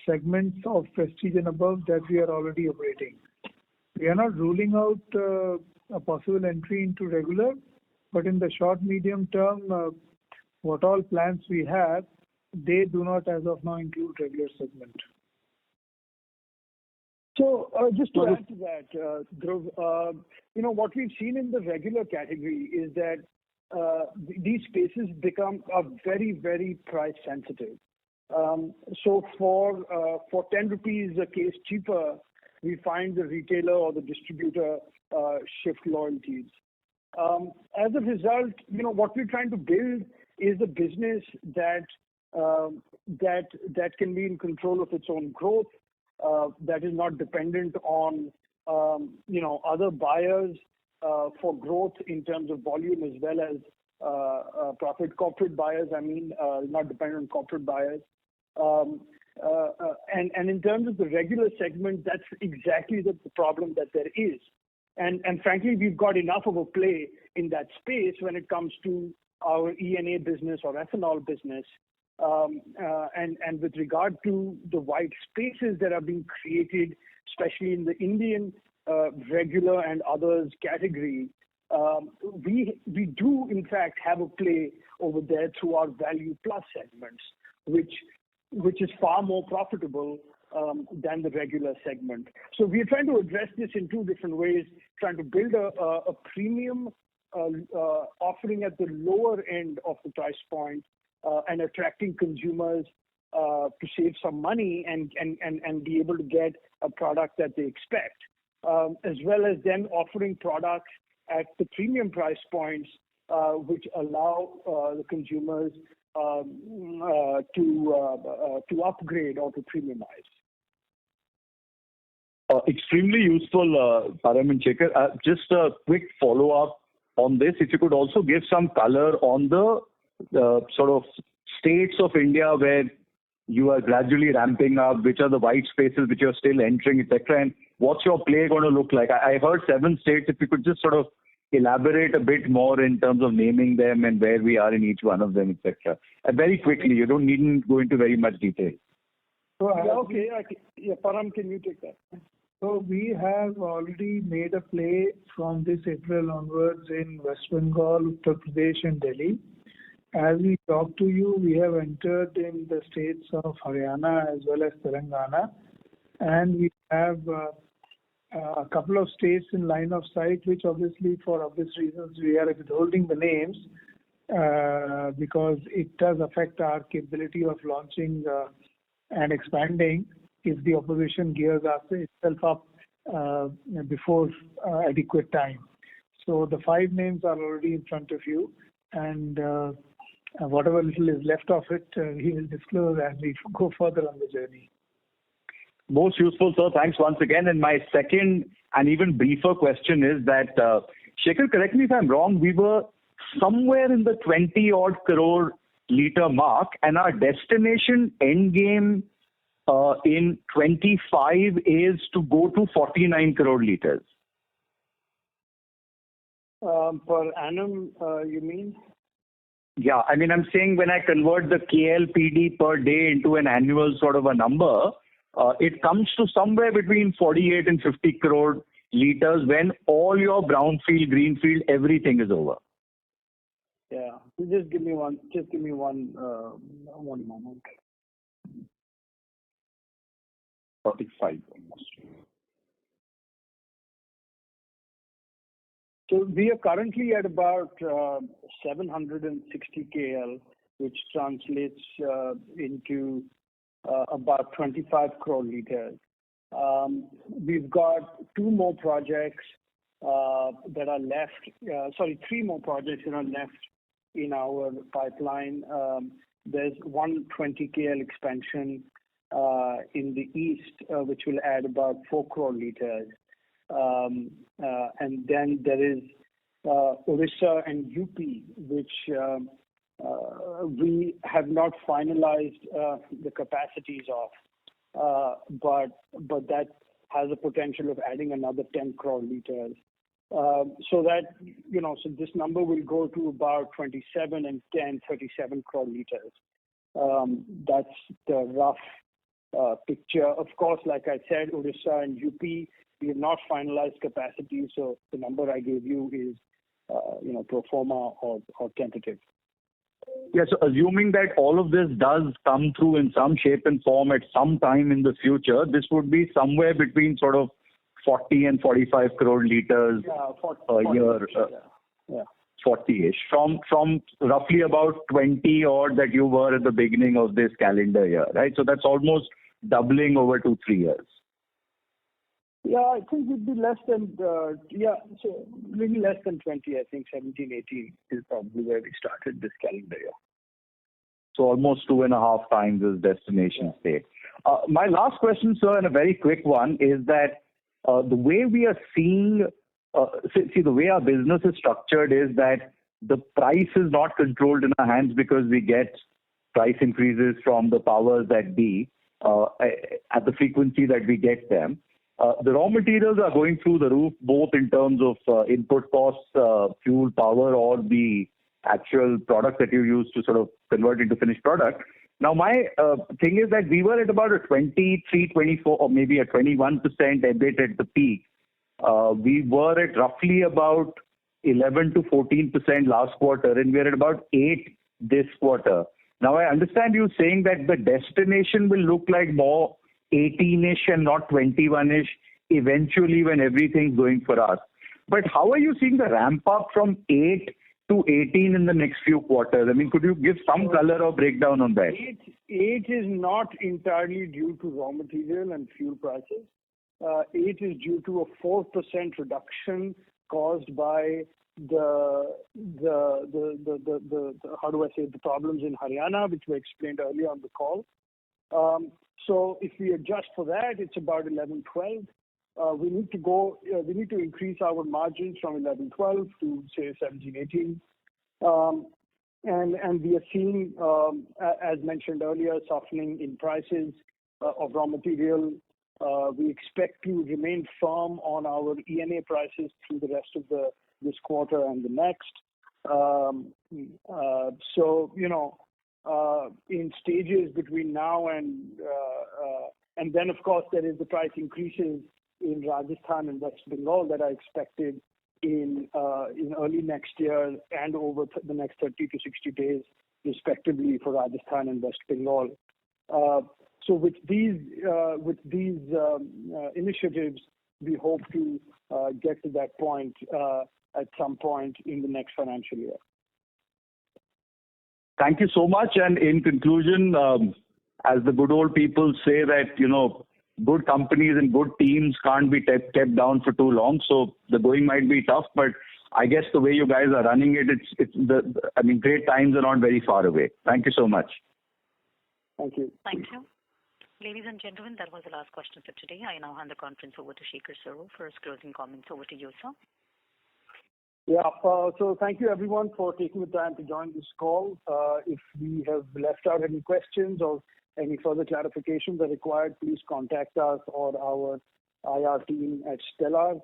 segments of Prestige and above that we are already operating. We are not ruling out a possible entry into regular, but in the short, medium term, what all plans we have, they do not as of now include regular segment. So just to add to that, Dhruv, what we've seen in the regular category is that these spaces are very, very price sensitive. So for 10 rupees a case cheaper, we find the retailer or the distributor shift loyalties. As a result, what we're trying to build is a business that can be in control of its own growth, that is not dependent on other buyers for growth in terms of volume as well as profit. Corporate buyers, not dependent on corporate buyers. And in terms of the regular segment, that's exactly the problem that there is. And frankly, we've got enough of a play in that space when it comes to our ENA business or ethanol business. And with regard to the white spaces that are being created, especially in the Indian regular and others category, we do in fact have a play over there through our value plus segments, which is far more profitable than the regular segment. So we are trying to address this in two different ways, trying to build a premium offering at the lower end of the price point and attracting consumers to save some money and be able to get a product that they expect, as well as then offering products at the premium price points which allow the consumers to upgrade or to premiumize. Extremely useful, Param and Shekhar. Just a quick follow-up on this. If you could also give some color on the sort of states of India where you are gradually ramping up, which are the white spaces which you're still entering, etc., and what's your play going to look like? I heard 7 states. If you could just sort of elaborate a bit more in terms of naming them and where we are in each one of them, etc. Very quickly. You don't need to go into very much detail. So, Param, can you take that? So we have already made a play from this April onwards in West Bengal, Uttar Pradesh and Delhi. As we talk to you, we have entered in the states of Haryana as well as Telangana, and we have a couple of states in line of sight, which obviously for obvious reasons we are withholding the names because it does affect our capability of launching and expanding if the opposition gears itself up before adequate time. So the 5 names are already in front of you, and whatever little is left of it, we will disclose as we go further on the journey. Most useful, sir. Thanks once again. And my second and even briefer question is that, Shekhar, correct me if I'm wrong, we were somewhere in the 20-odd crore liter mark, and our destination end game in 25 is to go to 49 crore liters. Per annum, you mean? Yeah, I mean, I'm saying when I convert the KLPD per day into an annual sort of a number, it comes to somewhere between 48 and 50 crore liters when all your brownfield, greenfield, everything is over. Yeah, just give me one moment. 45 almost. So we are currently at about 760 KL, which translates into about 25 crore liters. We've got 2 more projects that are left. 3 more projects that are left in our pipeline. There's 120 KL expansion in the east, which will add about 4 crore liters. And then there is Odisha and UP, which we have not finalized the capacities of, but that has a potential of adding another 10 crore liters. So that, so this number will go to about 27 and 10, 37 crore liters. That's the rough picture. Of course, like I said, Odisha and UP, we have not finalized capacity, so the number I gave you is, pro forma or tentative. Yeah, so assuming that all of this does come through in some shape and form at some time in the future, this would be somewhere between sort of 40 and 45 crore liters a year. 40-ish. From roughly about 20 odd that you were at the beginning of this calendar year, right? So that's almost doubling over 2-3 years. Yeah, I think it'd be less than, so maybe less than 20, I think 17, 18 is probably where we started this calendar year. So almost 2.5 times as destination state. My last question, sir, and a very quick one, is that the way we are seeing, the way our business is structured is that the price is not controlled in our hands because we get price increases from the powers that be at the frequency that we get them. The raw materials are going through the roof, both in terms of input costs, fuel, power, or the actual product that you use to sort of convert into finished product. Now, my thing is that we were at about a 23, 24, or maybe a 21% EBIT at the peak. We were at roughly about 11 to 14% last quarter, and we're at about 8 this quarter. Now, I understand you saying that the destination will look like more 18-ish and not 21-ish eventually when everything's going for us. But how are you seeing the ramp up from 8 to 18 in the next few quarters? I mean, could you give some color or breakdown on that? 8 is not entirely due to raw material and fuel prices. 8 is due to a 4% reduction caused by the problems in Haryana, which were explained earlier on the call. So if we adjust for that, it's about 11, 12. We need to increase our margins from 11, 12 to say 17, 18. And we are seeing, as mentioned earlier, softening in prices of raw material. We expect to remain firm on our ENA prices through the rest of this quarter and the next. So, in stages between now and then, of course, there is the price increases in Rajasthan and West Bengal that are expected in early next year and over the next 30 to 60 days, respectively, for Rajasthan and West Bengal. So with these initiatives, we hope to get to that point at some point in the next financial year. Thank you so much. And in conclusion, as the good old people say that, good companies and good teams can't be kept down for too long. So the going might be tough, but I guess the way you guys are running it, great times are not very far away. Thank you so much. Thank you. Thank you. Ladies and gentlemen, that was the last question for today. I now hand the conference over to Shekhar Saroo for his closing comments. Over to you, sir. Yeah, so thank you everyone for taking the time to join this call. If we have left out any questions or any further clarifications are required, please contact us or our IR team at Stellar,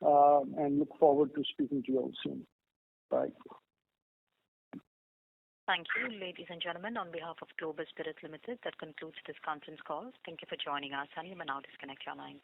and look forward to speaking to you all soon. Bye. Thank you, ladies and gentlemen. On behalf of Globus Spirits Limited, that concludes this conference call. Thank you for joining us, and you may now disconnect your lines.